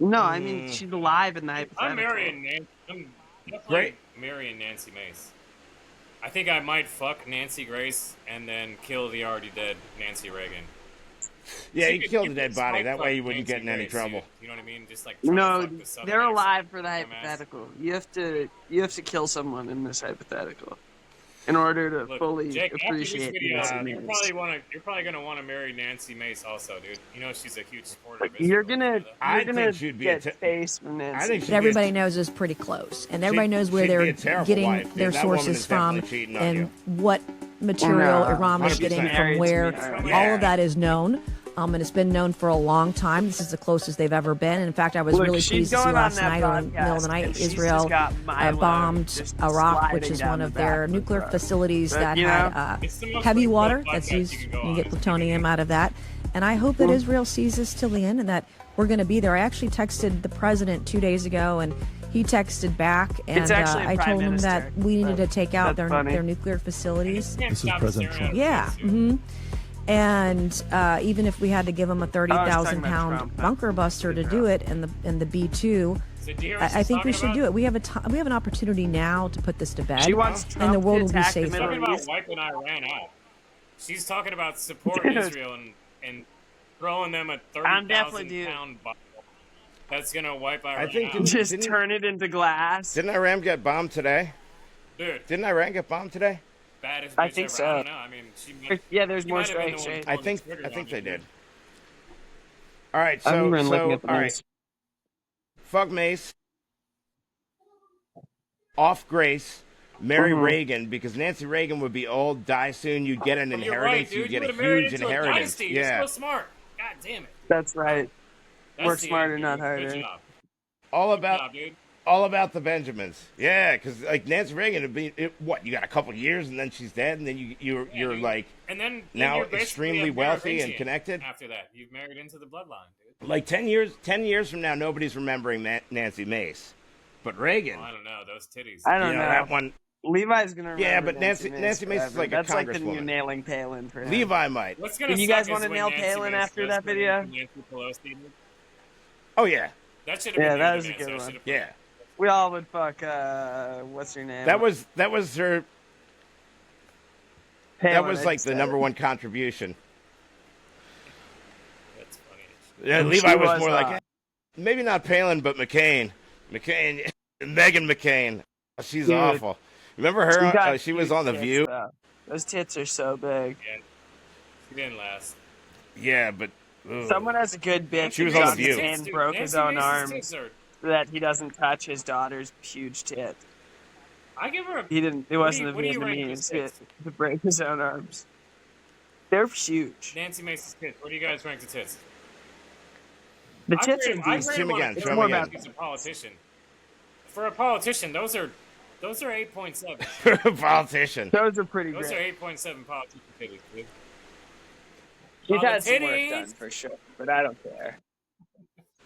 Speaker 1: No, I mean, she's alive in the hypothetical.
Speaker 3: I'm marrying Nancy. I'm definitely
Speaker 4: Great.
Speaker 3: marrying Nancy Mace. I think I might fuck Nancy Grace and then kill the already dead Nancy Reagan.
Speaker 4: Yeah, he
Speaker 3: could-
Speaker 4: killed
Speaker 3: you
Speaker 4: a dead
Speaker 3: could
Speaker 4: body.
Speaker 3: swipe
Speaker 4: That way
Speaker 3: fuck
Speaker 4: he wouldn't get in
Speaker 3: Nancy
Speaker 4: any
Speaker 3: Mace,
Speaker 4: trouble.
Speaker 3: dude. You know what I mean? Just like trying to
Speaker 1: No,
Speaker 3: fuck the Southern
Speaker 1: they're
Speaker 3: accent,
Speaker 1: alive for the
Speaker 3: dumbass.
Speaker 1: hypothetical. You have to kill someone in this hypothetical in order to
Speaker 3: Look,
Speaker 1: fully
Speaker 3: Jake, after this
Speaker 1: appreciate
Speaker 3: video,
Speaker 1: Nancy
Speaker 3: you're
Speaker 1: Mace.
Speaker 3: probably gonna want to marry Nancy Mace also, dude. You know she's a huge supporter of
Speaker 1: But
Speaker 3: Israel.
Speaker 1: you're
Speaker 3: you know that?
Speaker 4: I
Speaker 1: gonna
Speaker 4: think she'd be a
Speaker 1: get face from Nancy.
Speaker 4: I think she'd
Speaker 8: That
Speaker 4: be
Speaker 8: everybody
Speaker 4: a,
Speaker 8: knows is pretty close, and everybody knows where
Speaker 4: she'd
Speaker 8: they're
Speaker 4: be a terrible
Speaker 8: getting
Speaker 4: wife, dude.
Speaker 8: their
Speaker 4: That woman
Speaker 8: sources
Speaker 4: is
Speaker 8: from,
Speaker 4: definitely cheating on
Speaker 8: and
Speaker 4: you.
Speaker 8: what material
Speaker 1: No,
Speaker 8: Iran was getting
Speaker 4: 100%.
Speaker 8: from where.
Speaker 1: Yeah.
Speaker 8: All of that is known. And it's been known for a long time. This is the closest they've ever been. In fact, I was
Speaker 1: Look,
Speaker 8: really
Speaker 1: she's
Speaker 8: pleased to see
Speaker 1: going on
Speaker 8: last
Speaker 1: that
Speaker 8: night, or in the middle of the
Speaker 1: podcast,
Speaker 8: night,
Speaker 1: and she's
Speaker 8: Israel
Speaker 1: just got Milo
Speaker 8: bombed
Speaker 1: just
Speaker 8: Iraq, which
Speaker 1: sliding
Speaker 8: is
Speaker 1: down
Speaker 8: one
Speaker 1: the
Speaker 8: of
Speaker 1: back
Speaker 8: their
Speaker 1: of the
Speaker 8: nuclear
Speaker 1: truck.
Speaker 8: facilities
Speaker 1: But,
Speaker 8: that
Speaker 1: you
Speaker 8: had
Speaker 3: It's the most
Speaker 8: heavy
Speaker 3: liberal
Speaker 8: water
Speaker 3: podcast
Speaker 8: that's used.
Speaker 3: you
Speaker 8: You
Speaker 3: can go
Speaker 8: can
Speaker 3: on.
Speaker 8: get plutonium out of that. And I hope that Israel sees this till the end and that we're going to be there. I actually texted the president 2 days ago, and he texted back, and
Speaker 1: It's actually
Speaker 8: I
Speaker 1: Prime
Speaker 8: told him that
Speaker 1: Minister.
Speaker 8: we needed to take out
Speaker 1: That's
Speaker 8: their
Speaker 1: funny.
Speaker 8: nuclear facilities.
Speaker 7: This is President Trump.
Speaker 8: Yeah. And even if we had to give them a
Speaker 1: talking about
Speaker 8: 30,000-pound
Speaker 1: Trump,
Speaker 8: bunker buster to do it, and the B-2,
Speaker 3: So do you hear what
Speaker 8: I
Speaker 3: she's
Speaker 8: think we
Speaker 3: talking
Speaker 8: should
Speaker 3: about?
Speaker 8: do it. We have an opportunity now to put this to bed,
Speaker 1: She wants
Speaker 8: and
Speaker 1: Trump
Speaker 8: the world
Speaker 1: to
Speaker 8: will be
Speaker 1: attack the
Speaker 8: safer.
Speaker 1: Middle
Speaker 3: Talking about
Speaker 1: East.
Speaker 3: wiping Iran out. She's talking about support
Speaker 1: Dude.
Speaker 3: Israel and throwing them a
Speaker 1: definitely
Speaker 3: 30,000
Speaker 1: dude.
Speaker 3: pound bomb that's gonna wipe Iran
Speaker 4: I think
Speaker 3: out.
Speaker 1: Just
Speaker 4: Didn't-
Speaker 1: turn it into glass.
Speaker 4: Didn't Iran get bombed today?
Speaker 3: Dude,
Speaker 4: Didn't Iran get bombed today?
Speaker 3: baddest bitch
Speaker 1: I think
Speaker 3: ever.
Speaker 1: so.
Speaker 3: I don't know. I mean, she might,
Speaker 1: Yeah, there's
Speaker 3: she
Speaker 1: more
Speaker 3: might have been the
Speaker 1: strikes,
Speaker 3: one
Speaker 1: right?
Speaker 3: pulling the trigger
Speaker 4: I think
Speaker 3: on
Speaker 4: they
Speaker 3: it,
Speaker 4: did.
Speaker 3: dude.
Speaker 4: All right,
Speaker 1: I
Speaker 4: so
Speaker 1: haven't been looking at the
Speaker 4: all right.
Speaker 1: news.
Speaker 4: Fuck Mace. Off Grace. Marry Reagan, because Nancy Reagan would be old, die soon. You'd get an
Speaker 3: But you're
Speaker 4: inheritance.
Speaker 3: right, dude.
Speaker 4: You'd get
Speaker 3: you
Speaker 4: a
Speaker 3: would've married
Speaker 4: huge
Speaker 3: into a
Speaker 4: inheritance.
Speaker 3: dynasty. You're
Speaker 4: Yeah.
Speaker 3: so smart. God damn it.
Speaker 1: That's right.
Speaker 3: That's
Speaker 1: Work
Speaker 3: the
Speaker 1: smarter,
Speaker 3: end,
Speaker 1: not
Speaker 3: dude.
Speaker 1: harder.
Speaker 3: Good job.
Speaker 4: All
Speaker 3: Good
Speaker 4: about
Speaker 3: job, dude.
Speaker 4: all about the Benjamins. Yeah, because like Nancy Reagan would be what? You got a couple years and then she's dead, and then you're
Speaker 3: dude.
Speaker 4: like
Speaker 3: And then
Speaker 4: now
Speaker 3: you're basically
Speaker 4: extremely
Speaker 3: a
Speaker 4: wealthy and
Speaker 3: Merovingian
Speaker 4: connected.
Speaker 3: After that, you've married into the bloodline, dude.
Speaker 4: like 10 years from now, nobody's remembering Nancy Mace, but Reagan.
Speaker 3: Oh, I don't know those titties.
Speaker 1: I don't
Speaker 4: you know,
Speaker 1: know.
Speaker 4: that one.
Speaker 1: Levi's gonna remember
Speaker 4: Yeah, but Nancy
Speaker 1: Mace
Speaker 4: Mace is
Speaker 1: forever.
Speaker 4: like a
Speaker 1: That's like the new
Speaker 4: congresswoman.
Speaker 1: nailing Palin for him.
Speaker 4: Levi might.
Speaker 3: What's gonna
Speaker 1: Did you
Speaker 3: suck
Speaker 1: guys
Speaker 3: is
Speaker 1: wanna
Speaker 3: when
Speaker 1: nail
Speaker 3: Nancy
Speaker 1: Palin
Speaker 3: Mace
Speaker 1: after
Speaker 3: goes
Speaker 1: that
Speaker 3: for
Speaker 1: video?
Speaker 3: Nancy Pelosi, dude.
Speaker 4: Oh yeah,
Speaker 3: That should have
Speaker 1: Yeah,
Speaker 3: been
Speaker 1: that
Speaker 3: the
Speaker 1: was a
Speaker 3: dance.
Speaker 1: good
Speaker 3: I
Speaker 1: one.
Speaker 3: should've-
Speaker 4: yeah.
Speaker 1: We all would fuck. What's her name?
Speaker 4: That was her.
Speaker 1: Palin,
Speaker 4: That was
Speaker 1: I
Speaker 4: like
Speaker 1: just
Speaker 4: the
Speaker 1: said
Speaker 4: number
Speaker 1: it.
Speaker 4: one contribution.
Speaker 3: That's funny.
Speaker 4: Yeah,
Speaker 1: And
Speaker 4: Levi
Speaker 1: she
Speaker 4: was
Speaker 1: was,
Speaker 4: more like maybe not Palin, but McCain. Megan McCain. She's
Speaker 1: Dude.
Speaker 4: awful. Remember her?
Speaker 1: She got
Speaker 4: She was
Speaker 1: huge
Speaker 4: on The
Speaker 1: tits,
Speaker 4: View.
Speaker 1: though. Those tits are so big.
Speaker 3: Yeah, she didn't last.
Speaker 4: Yeah, but ugh.
Speaker 1: Someone has a good bitch.
Speaker 4: She was
Speaker 1: who
Speaker 4: on
Speaker 1: got
Speaker 4: The View.
Speaker 1: his hand broke his
Speaker 3: Nancy
Speaker 1: own
Speaker 3: Mace's
Speaker 1: arm
Speaker 3: tits are-
Speaker 1: so that he doesn't touch his daughter's huge tit.
Speaker 3: I give her a.
Speaker 1: He didn't. It
Speaker 3: What do
Speaker 1: wasn't
Speaker 3: you-
Speaker 1: the
Speaker 3: what do you rank his
Speaker 1: Vietnamese
Speaker 3: tits?
Speaker 1: to break his own arms. They're huge.
Speaker 3: Nancy Mace's tits. What do you guys rank the tits?
Speaker 1: The tits
Speaker 3: I
Speaker 1: are
Speaker 3: grade- I
Speaker 1: decent.
Speaker 3: grade him on
Speaker 4: again,
Speaker 3: a
Speaker 4: show
Speaker 3: tits
Speaker 4: him
Speaker 1: more
Speaker 4: again.
Speaker 1: about
Speaker 3: He's a politician. For a politician, those are 8.7.
Speaker 4: Politician.
Speaker 1: Those are pretty
Speaker 3: Those are
Speaker 1: great.
Speaker 3: 8.7 politician titties, dude.
Speaker 1: He's
Speaker 3: the
Speaker 1: had some work
Speaker 3: titties.
Speaker 1: done for sure, but I don't care.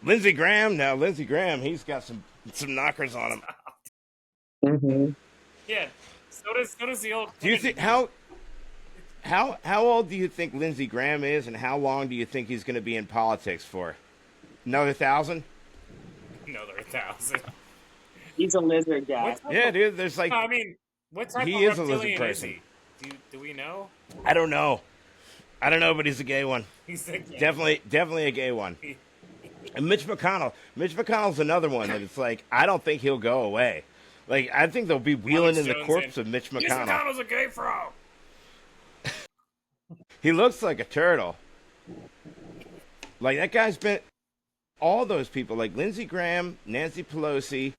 Speaker 4: Lindsey Graham. Now Lindsey Graham, he's got some knockers on him.
Speaker 1: Mm-hmm.
Speaker 3: Yeah. So does the old.
Speaker 4: Do you
Speaker 3: Kennedy.
Speaker 4: think how old do you think Lindsey Graham is, and how long do you think he's going to be in politics for? Another 1,000?
Speaker 3: Another 1,000.
Speaker 1: He's a lizard guy.
Speaker 3: What type
Speaker 4: Yeah,
Speaker 3: of-
Speaker 4: dude. There's like
Speaker 3: I mean, what type
Speaker 4: He
Speaker 3: of
Speaker 4: is a lizard
Speaker 3: reptilian
Speaker 4: person.
Speaker 3: is he? Do we know?
Speaker 4: I don't know, but he's a gay one.
Speaker 3: He's like,
Speaker 4: Definitely a gay one. And Mitch McConnell. Mitch McConnell's another one that it's like I don't think he'll go away. Like I think they'll be wheeling
Speaker 3: Alex
Speaker 4: in the
Speaker 3: Jones
Speaker 4: corpse
Speaker 3: in.
Speaker 4: of Mitch
Speaker 3: Mitch
Speaker 4: McConnell.
Speaker 3: McConnell's a gay frog.
Speaker 4: He looks like a turtle. Like that guy's been all those people like Lindsey Graham, Nancy Pelosi,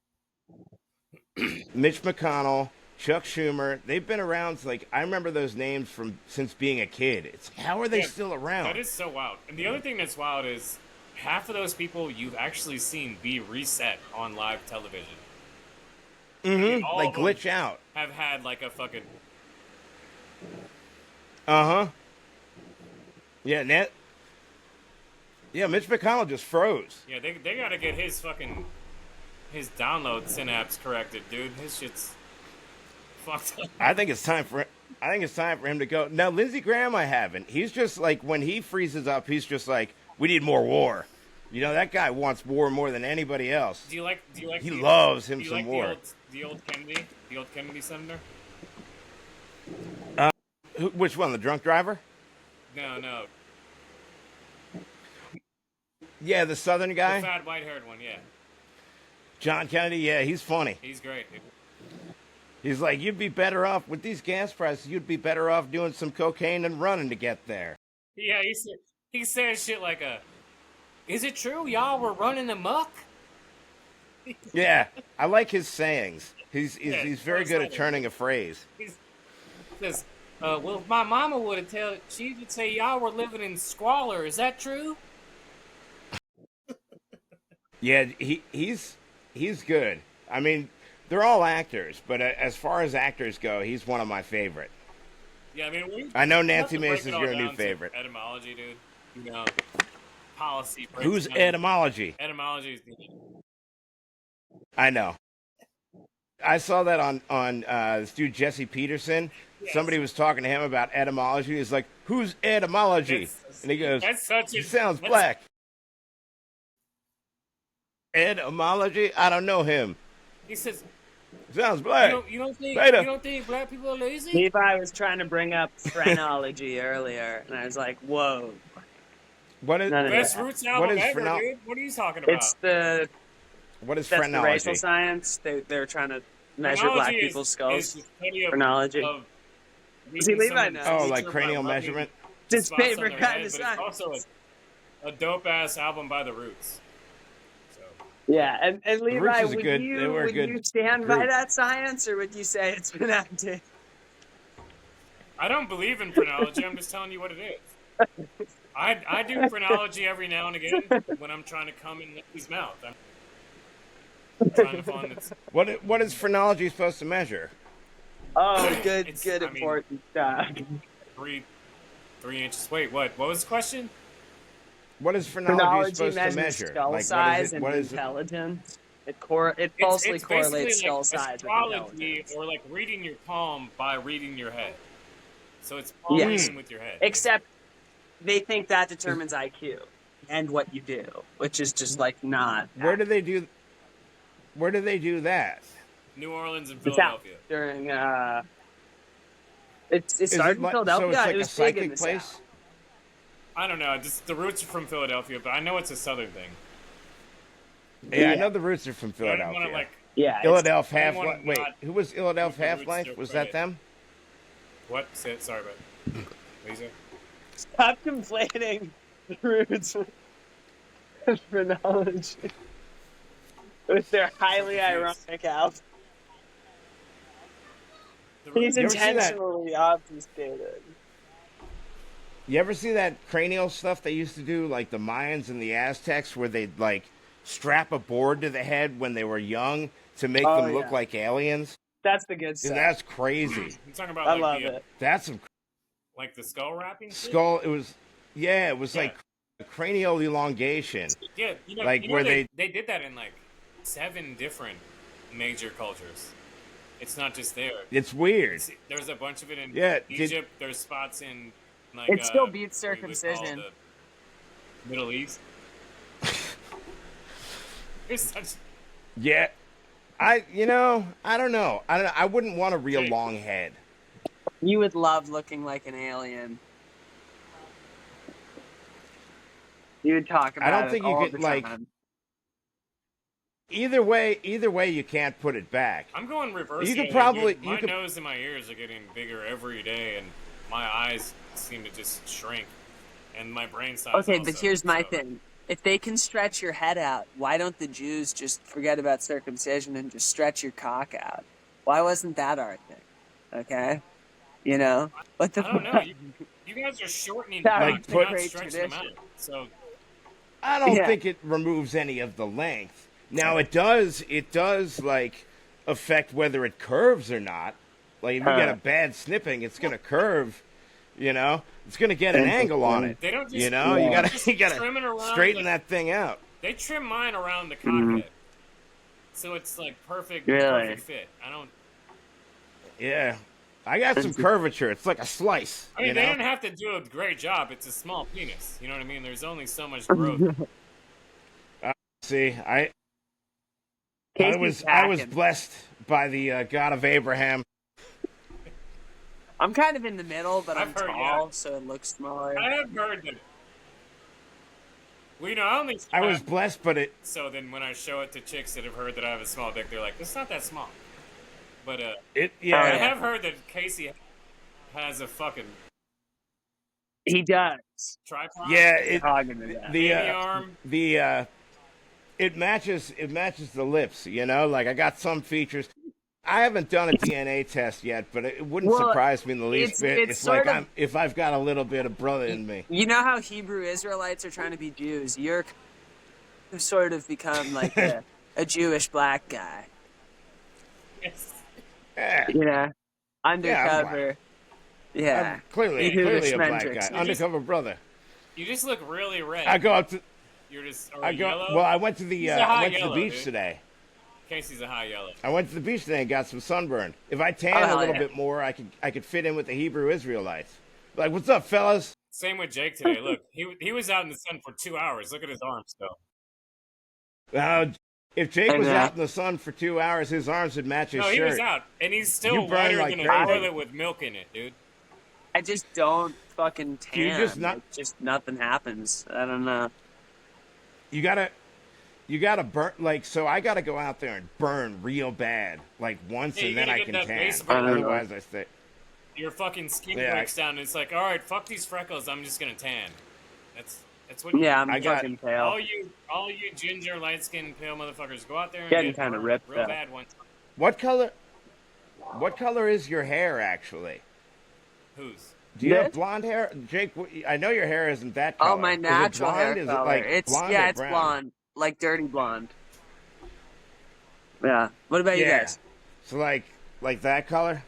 Speaker 4: Mitch McConnell, Chuck Schumer. They've been around. Like I remember those names from since being a kid. It's how are they
Speaker 3: Yeah,
Speaker 4: still around?
Speaker 3: That is so wild. And the other thing that's wild is half of those people you've actually seen be reset on live television.
Speaker 4: Mm-hmm.
Speaker 3: all
Speaker 4: Like
Speaker 3: of them
Speaker 4: glitch out.
Speaker 3: Have had like a fucking
Speaker 4: Uh huh. Yeah, Yeah, Mitch McConnell just froze.
Speaker 3: yeah. They gotta get his download synapse corrected, dude. His shit's fucked up.
Speaker 4: I think it's time for him to go. Now, Lindsey Graham, I haven't. He's just like when he freezes up, he's just like, we need more war. You know, that guy wants war more than anybody else.
Speaker 3: Do you like?
Speaker 4: He loves him
Speaker 3: do you
Speaker 4: some
Speaker 3: like
Speaker 4: war.
Speaker 3: The old Kennedy senator.
Speaker 4: Which one? The drunk driver?
Speaker 3: No.
Speaker 4: Yeah, the Southern guy.
Speaker 3: The fat, white-haired one, yeah.
Speaker 4: John Kennedy, yeah, he's funny.
Speaker 3: He's great, dude.
Speaker 4: He's like, you'd be better off, with these gas prices, you'd be better off doing some cocaine and running to get there.
Speaker 3: Yeah, he says shit like is it true y'all were running amok?
Speaker 4: Yeah, I like his sayings. He's very good at
Speaker 3: Southern.
Speaker 4: turning a phrase.
Speaker 3: He says, well, if my mama would have she would say y'all were living in squalor. Is that true?
Speaker 4: Yeah, he's good. I mean, they're all actors, but as far as actors go, he's one of my favorite.
Speaker 3: Yeah, I mean,
Speaker 4: I know Nancy Mace is your new favorite.
Speaker 3: Etymology, dude. You know, policy.
Speaker 4: Who's etymology?
Speaker 3: Etymology is
Speaker 4: I know. I saw that on this dude Jesse Peterson.
Speaker 3: Yes.
Speaker 4: Somebody was talking to him about etymology. He's like, "Who's etymology?" And he goes,
Speaker 3: he
Speaker 4: sounds black. Etymology? I don't know him.
Speaker 3: He says,
Speaker 4: sounds black.
Speaker 3: You don't think black people are lazy?
Speaker 1: Levi was trying to bring up phrenology earlier, and I was like, whoa.
Speaker 4: What is
Speaker 3: Best Roots album ever, dude? What are you talking about?
Speaker 1: It's the...
Speaker 4: What is
Speaker 1: that's
Speaker 4: phrenology?
Speaker 1: the racial science. They're trying to measure black people's skulls. Phrenology. See, Levi knows.
Speaker 4: Oh, like cranial measurement?
Speaker 1: His favorite kind of science.
Speaker 3: It's also a dope-ass album by The Roots.
Speaker 1: Yeah, and Levi, would you stand by that science, or would you say it's been outdated?
Speaker 3: I don't believe in phrenology. I'm just telling you what it is. I do phrenology every now and again when I'm trying to come in his mouth. I'm trying to find its...
Speaker 4: What is phrenology supposed to measure?
Speaker 1: Oh, good, important stuff.
Speaker 3: 3 inches. Wait, what? What was the question?
Speaker 4: What is phrenology supposed to
Speaker 1: measure?
Speaker 4: measure?
Speaker 1: Skull size and intelligence. It falsely correlates skull size with intelligence.
Speaker 3: Or like reading your palm by reading your head. So it's palm reading with your head.
Speaker 1: Except they think that determines IQ and what you do, which is just like not.
Speaker 4: Where do they do that?
Speaker 3: New Orleans and Philadelphia.
Speaker 1: During it started in Philadelphia.
Speaker 4: So it's like
Speaker 1: it was
Speaker 4: a psychic
Speaker 1: big in the
Speaker 4: place.
Speaker 1: South.
Speaker 3: I don't know. Just the roots are from Philadelphia, but I know it's a southern thing.
Speaker 4: Yeah, I know the roots are from Philadelphia. Philadelphia Half-Life. Wait, who was Philadelphia Half-Life? Was that them?
Speaker 3: What? Sorry, but Lisa.
Speaker 1: Stop conflating the roots with phrenology with their highly ironic album. He's intentionally obfuscated.
Speaker 4: You ever see that cranial stuff they used to do, like the Mayans and the Aztecs, where they'd like strap a board to the head when they were young to make them look like aliens?
Speaker 1: That's the good stuff.
Speaker 4: And that's crazy.
Speaker 3: You're talking about
Speaker 1: I love it.
Speaker 4: That's some
Speaker 3: like the skull wrapping.
Speaker 4: Skull. It was like cranial elongation.
Speaker 3: Yeah, where they did that in like 7 different major cultures. It's not just there.
Speaker 4: It's weird.
Speaker 3: There's a bunch of it in
Speaker 4: Egypt.
Speaker 3: There's spots in like
Speaker 1: it still beats circumcision.
Speaker 3: The Middle East.
Speaker 4: Yeah, I don't know. I wouldn't want a real long head.
Speaker 1: You would love looking like an alien. You would talk about it.
Speaker 4: I don't think you could like. Either way, you can't put it back.
Speaker 3: I'm going reverse.
Speaker 4: You could probably.
Speaker 3: My nose and my ears are getting bigger every day, and my eyes seem to just shrink, and my brain size.
Speaker 1: Okay,
Speaker 3: also,
Speaker 1: but here's my thing. If they can stretch your head out, why don't the Jews just forget about circumcision and just stretch your cock out? Why wasn't that our thing? Okay? You know? What the
Speaker 3: I don't know. You guys are shortening not stretching them out. So
Speaker 4: I don't think it removes any of the length. Now it does like affect whether it curves or not. Like if you get a bad snipping, it's gonna curve. It's gonna get an angle on it.
Speaker 3: They don't just,
Speaker 4: you gotta straighten that thing out.
Speaker 3: They trim mine around the cockpit, so it's like perfect fit. I don't.
Speaker 4: Yeah, I got some curvature. It's like a slice.
Speaker 3: I mean, they didn't have to do a great job. It's a small penis. You know what I mean? There's only so much growth.
Speaker 4: See, I was blessed by the God of Abraham.
Speaker 1: I'm kind of in the middle, but I'm tall, so it looks smaller.
Speaker 3: I have heard that. Well, you know, I only.
Speaker 4: I was blessed, but it.
Speaker 3: So then, when I show it to chicks that have heard that I have a small dick, they're like, "It's not that small." But
Speaker 4: Yeah.
Speaker 3: I have heard that Casey has a fucking
Speaker 1: He does.
Speaker 3: tripod.
Speaker 4: Yeah,
Speaker 3: Arm.
Speaker 4: It matches the lips, you know. Like I got some features. I haven't done a DNA test yet, but it wouldn't surprise me in the least bit. It's like if I've got a little bit of brother in me.
Speaker 1: You know how Hebrew Israelites are trying to be Jews? You're sort of become like a Jewish black guy.
Speaker 3: Yes.
Speaker 4: Yeah.
Speaker 1: You know, undercover. Yeah,
Speaker 4: I'm clearly a black guy. Undercover brother.
Speaker 3: You just look really red.
Speaker 4: I go up to.
Speaker 3: You're just.
Speaker 4: Well, I went to the beach today.
Speaker 3: Casey's a high yellow.
Speaker 4: I went to the beach today and got some sunburn. If I tan a little bit more, I could fit in with the Hebrew Israelites. Like, what's up, fellas?
Speaker 3: Same with Jake today. Look, he was out in the sun for 2 hours. Look at his arms, though.
Speaker 4: If Jake was out in the sun for 2 hours, his arms would match his shirt.
Speaker 3: No, he was out, and he's still whiter than a toilet with milk in it, dude.
Speaker 1: I just don't fucking tan.
Speaker 4: You just
Speaker 1: just nothing happens. I don't know.
Speaker 4: You gotta burn, like, so I gotta go out there and burn real bad, like once, and then I can tan. Otherwise, I stay.
Speaker 3: Your fucking skin breaks down, and it's like, all right, fuck these freckles. I'm just gonna tan. That's what.
Speaker 1: Yeah, I'm fucking pale.
Speaker 3: All you ginger, light skinned pale motherfuckers, go out there and
Speaker 1: getting kind of ripped
Speaker 3: real bad ones.
Speaker 4: What color is your hair actually?
Speaker 3: Whose?
Speaker 4: Do you have blonde hair, Jake? I know your hair isn't that color.
Speaker 1: Oh, my natural hair
Speaker 4: Is
Speaker 1: color.
Speaker 4: It's
Speaker 1: blonde, like dirty blonde. Yeah. What about you guys?
Speaker 4: So like that color?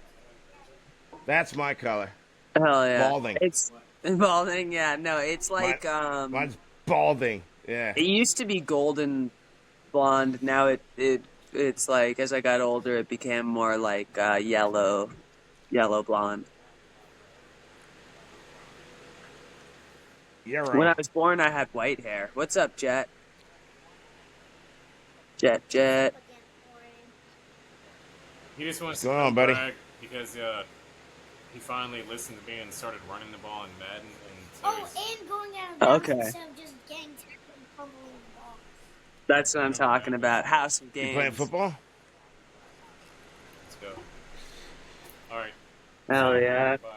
Speaker 4: That's my color.
Speaker 1: Hell yeah.
Speaker 4: Balding.
Speaker 1: It's balding. Yeah. No, it's like
Speaker 4: mine's balding. Yeah.
Speaker 1: It used to be golden blonde. Now it's like as I got older, it became more like yellow blonde.
Speaker 4: Yeah, right.
Speaker 1: When I was born, I had white hair. What's up, Jet? Jet.
Speaker 3: He just wants
Speaker 4: to brag
Speaker 3: because he finally listened to me and started running the ball in Madden.
Speaker 10: And going out of bounds instead of just getting tackled and fumbling the ball.
Speaker 1: That's what I'm talking about. House of Games.
Speaker 4: You playing football?
Speaker 3: Let's go. All right.
Speaker 1: Hell yeah.
Speaker 3: Bye.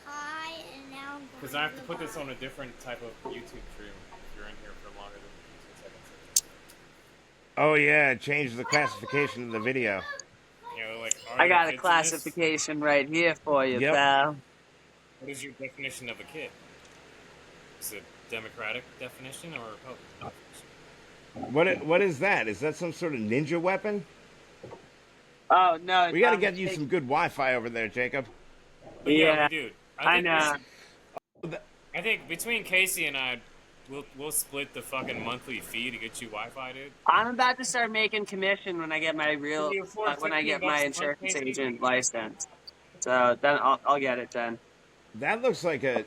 Speaker 10: Hi, and now I'm going
Speaker 3: Because I have to put this on a different type of YouTube stream if you're in here for longer than 2 seconds.
Speaker 4: Oh yeah, change the classification of the video.
Speaker 3: You know, like,
Speaker 1: I got a classification right here for you, pal.
Speaker 3: What is your definition of a kid? Is it Democratic definition or Republican definition?
Speaker 4: What is that? Is that some sort of ninja weapon?
Speaker 1: Oh no!
Speaker 4: We got to get you some good Wi-Fi over there, Jacob.
Speaker 3: Yeah, dude.
Speaker 1: I know.
Speaker 3: I think between Casey and I, we'll split the fucking monthly fee to get you Wi-Fi, dude.
Speaker 1: I'm about to start making commission when I get my when I get my insurance agent license. So then I'll get it then.
Speaker 4: That looks like a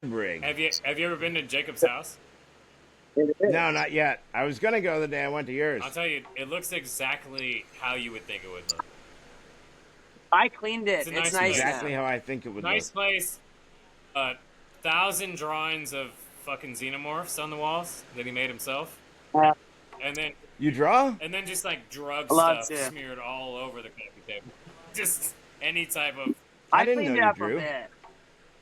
Speaker 4: rig.
Speaker 3: Have you ever been to Jacob's house?
Speaker 4: No, not yet. I was gonna go the day I went to yours.
Speaker 3: I'll tell you, it looks exactly how you would think it would look.
Speaker 1: I cleaned it. It's nice.
Speaker 4: Exactly how I think it would look.
Speaker 3: Nice place. 1,000 drawings of fucking xenomorphs on the walls that he made himself. And then
Speaker 4: you draw?
Speaker 3: And then just like drug stuff smeared all over the coffee table. Just any type of.
Speaker 4: I didn't know you drew.
Speaker 3: Yeah,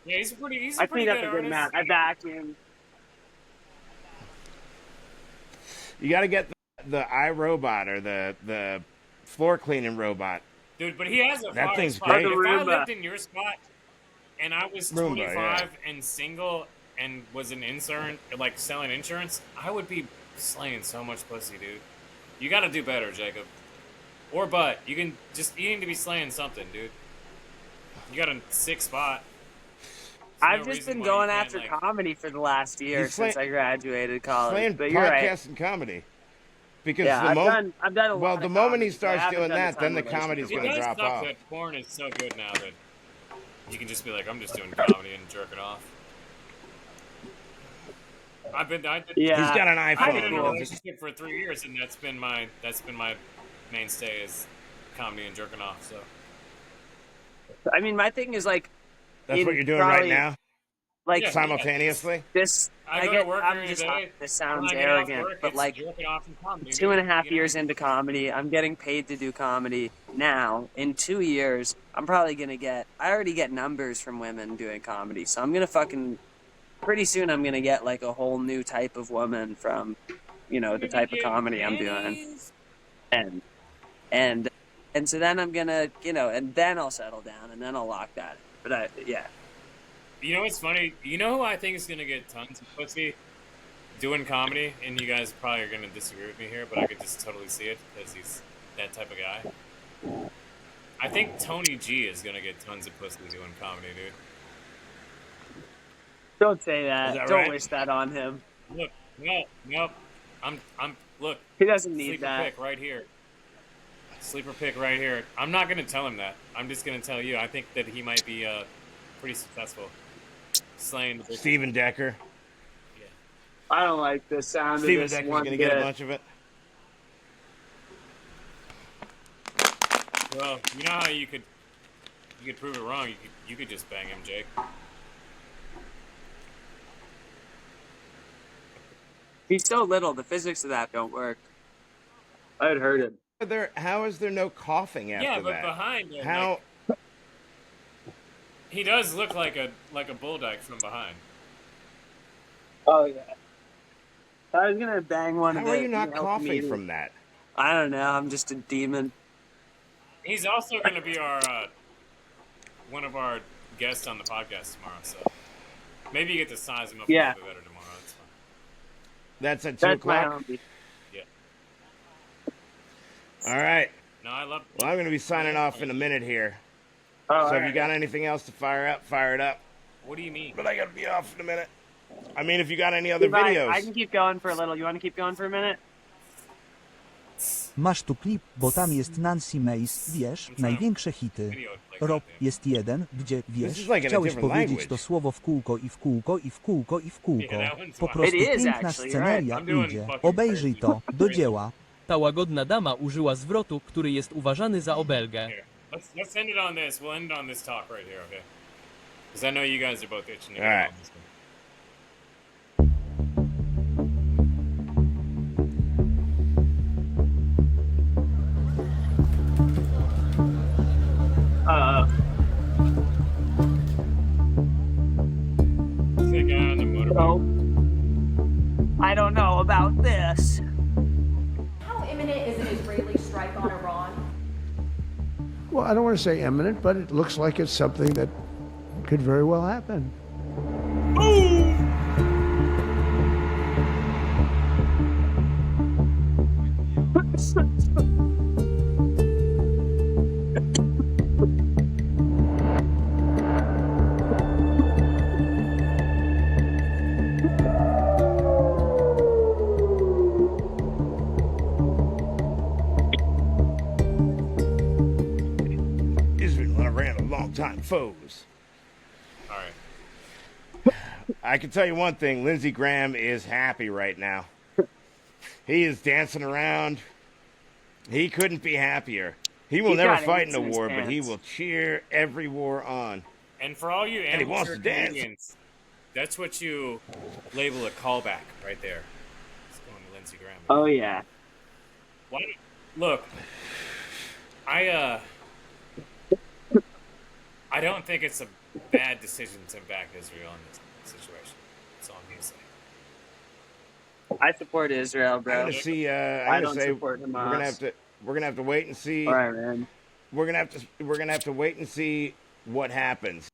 Speaker 3: he's a pretty good
Speaker 1: amount. I vacuumed.
Speaker 4: You got to get the iRobot or the floor cleaning robot.
Speaker 3: Dude, but he has a
Speaker 4: that thing's
Speaker 3: spot.
Speaker 4: great.
Speaker 3: If I lived in your spot and I was 25 and single and was an intern, like selling insurance, I would be slaying so much pussy, dude. You got to do better, Jacob. Or butt. You need to be slaying something, dude. You got a sick spot.
Speaker 1: I've just been going after comedy for the last year since I graduated college. But you're right.
Speaker 4: Podcast and comedy. Because
Speaker 1: I've done a lot.
Speaker 4: Well, the moment he starts doing that, then the comedy's going to drop off.
Speaker 3: That porn is so good now that you can just be like, I'm just doing comedy and jerking off. He's
Speaker 4: got an iPhone.
Speaker 3: I've been in a relationship for 3 years, and that's been my mainstay is comedy and jerking off. So,
Speaker 1: I mean, my thing is like.
Speaker 4: That's what you're doing right now?
Speaker 1: like
Speaker 4: simultaneously.
Speaker 1: this.
Speaker 3: I go to work
Speaker 1: I'm
Speaker 3: during
Speaker 1: just
Speaker 3: the day.
Speaker 1: this
Speaker 3: When
Speaker 1: sounds
Speaker 3: I get off
Speaker 1: arrogant,
Speaker 3: work,
Speaker 1: but
Speaker 3: it's
Speaker 1: like
Speaker 3: jerking off in comedy.
Speaker 1: 2.5 years into comedy, I'm getting paid to do comedy now. In 2 years, I'm probably gonna get. I already get numbers from women doing comedy, so I'm gonna fucking. Pretty soon, I'm gonna get like a whole new type of woman from, the type of comedy I'm doing, and and and so then I'm gonna, and then I'll settle down, and then I'll lock that. But yeah.
Speaker 3: You know what's funny? You know who I think is gonna get tons of pussy doing comedy, and you guys probably are gonna disagree with me here, but I could just totally see it because he's that type of guy. I think Tony G is gonna get tons of pussy doing comedy, dude.
Speaker 1: Don't say that.
Speaker 4: that
Speaker 1: Don't
Speaker 4: right?
Speaker 1: wish that on him.
Speaker 3: Look, no, I'm look.
Speaker 1: He doesn't need
Speaker 3: Sleeper
Speaker 1: that.
Speaker 3: pick right here. Sleeper pick right here. I'm not gonna tell him that. I'm just gonna tell you. I think that he might be pretty successful. Slaying the
Speaker 4: Steven Decker.
Speaker 1: I don't like the sound
Speaker 4: Steven
Speaker 1: of this
Speaker 4: Decker's
Speaker 1: one
Speaker 4: gonna
Speaker 1: bit.
Speaker 4: get a bunch of it.
Speaker 3: Well, you know how you could prove it wrong. You could just bang him, Jake.
Speaker 1: He's so little. The physics of that don't work. I'd hurt him.
Speaker 4: How is there no coughing after that?
Speaker 3: Yeah, but behind him,
Speaker 4: How?
Speaker 3: like, he does look like a bulldyke from behind.
Speaker 1: Oh yeah. I was gonna bang one of
Speaker 4: How
Speaker 1: the.
Speaker 4: are you not coughing
Speaker 1: comedians.
Speaker 4: from that?
Speaker 1: I don't know. I'm just a demon.
Speaker 3: He's also going to be our one of our guests on the podcast tomorrow. So maybe you get to size him up a little bit better tomorrow. That's fine.
Speaker 4: That's at 2
Speaker 1: my
Speaker 4: o'clock.
Speaker 1: homie.
Speaker 3: Yeah.
Speaker 4: All right.
Speaker 3: No, I love.
Speaker 4: Well, I'm going to be signing off in a minute here.
Speaker 1: Oh,
Speaker 4: So if you got anything else to fire it up.
Speaker 3: What do you mean?
Speaker 4: But I got to be off in a minute. I mean, if you got any other
Speaker 1: Levi,
Speaker 4: videos.
Speaker 1: I can keep going for a little. You want to keep going for a minute?
Speaker 11: Masz tu klip, bo tam jest Nancy Mace, wiesz, największe hity. Rob, jest jeden, gdzie, wiesz,
Speaker 4: like in a
Speaker 11: chciałeś
Speaker 4: different
Speaker 11: powiedzieć
Speaker 4: language.
Speaker 11: to słowo w kółko i w kółko i w kółko i w kółko.
Speaker 3: Yeah, that one's
Speaker 11: Po
Speaker 3: fine.
Speaker 11: prostu
Speaker 1: It is
Speaker 11: piękna
Speaker 1: actually,
Speaker 11: sceneria
Speaker 3: right? I'm doing
Speaker 11: idzie.
Speaker 3: fucking
Speaker 11: Obejrzyj to, do
Speaker 3: crazy.
Speaker 11: dzieła.
Speaker 12: Ta łagodna dama użyła zwrotu, który jest uważany za obelgę.
Speaker 3: Here, let's end it on this. We'll end on this talk right here, okay? Because I know you guys are both itching to get
Speaker 4: All right.
Speaker 3: on this one. Take it out on the motorbike.
Speaker 1: I don't know about this.
Speaker 13: How imminent is an Israeli strike on Iran?
Speaker 14: Well, I don't want to say imminent, but it looks like it's something that could very well happen.
Speaker 4: Israel and Iran are longtime foes.
Speaker 3: All right.
Speaker 4: I can tell you one thing. Lindsey Graham is happy right now. He is dancing around. He couldn't be happier. He will
Speaker 1: He's
Speaker 4: never
Speaker 1: got
Speaker 4: fight
Speaker 1: ants
Speaker 4: in a
Speaker 1: in his
Speaker 4: war, but he
Speaker 1: pants.
Speaker 4: will cheer every war on.
Speaker 3: And for all you
Speaker 4: And he wants
Speaker 3: amateur
Speaker 4: to dance.
Speaker 3: comedians, that's what you label a callback right there. It's going to Lindsey Graham.
Speaker 1: Oh yeah.
Speaker 3: Why? Look, I don't think it's a bad decision to back Israel in this situation. That's all I'm gonna say.
Speaker 1: I support Israel, bro.
Speaker 4: I'm gonna see.
Speaker 1: I
Speaker 4: I'm gonna
Speaker 1: don't
Speaker 4: say
Speaker 1: support
Speaker 4: we're gonna
Speaker 1: Hamas.
Speaker 4: have to. We're gonna have to wait and see.
Speaker 1: All right, man.
Speaker 4: We're gonna have to wait and see what happens.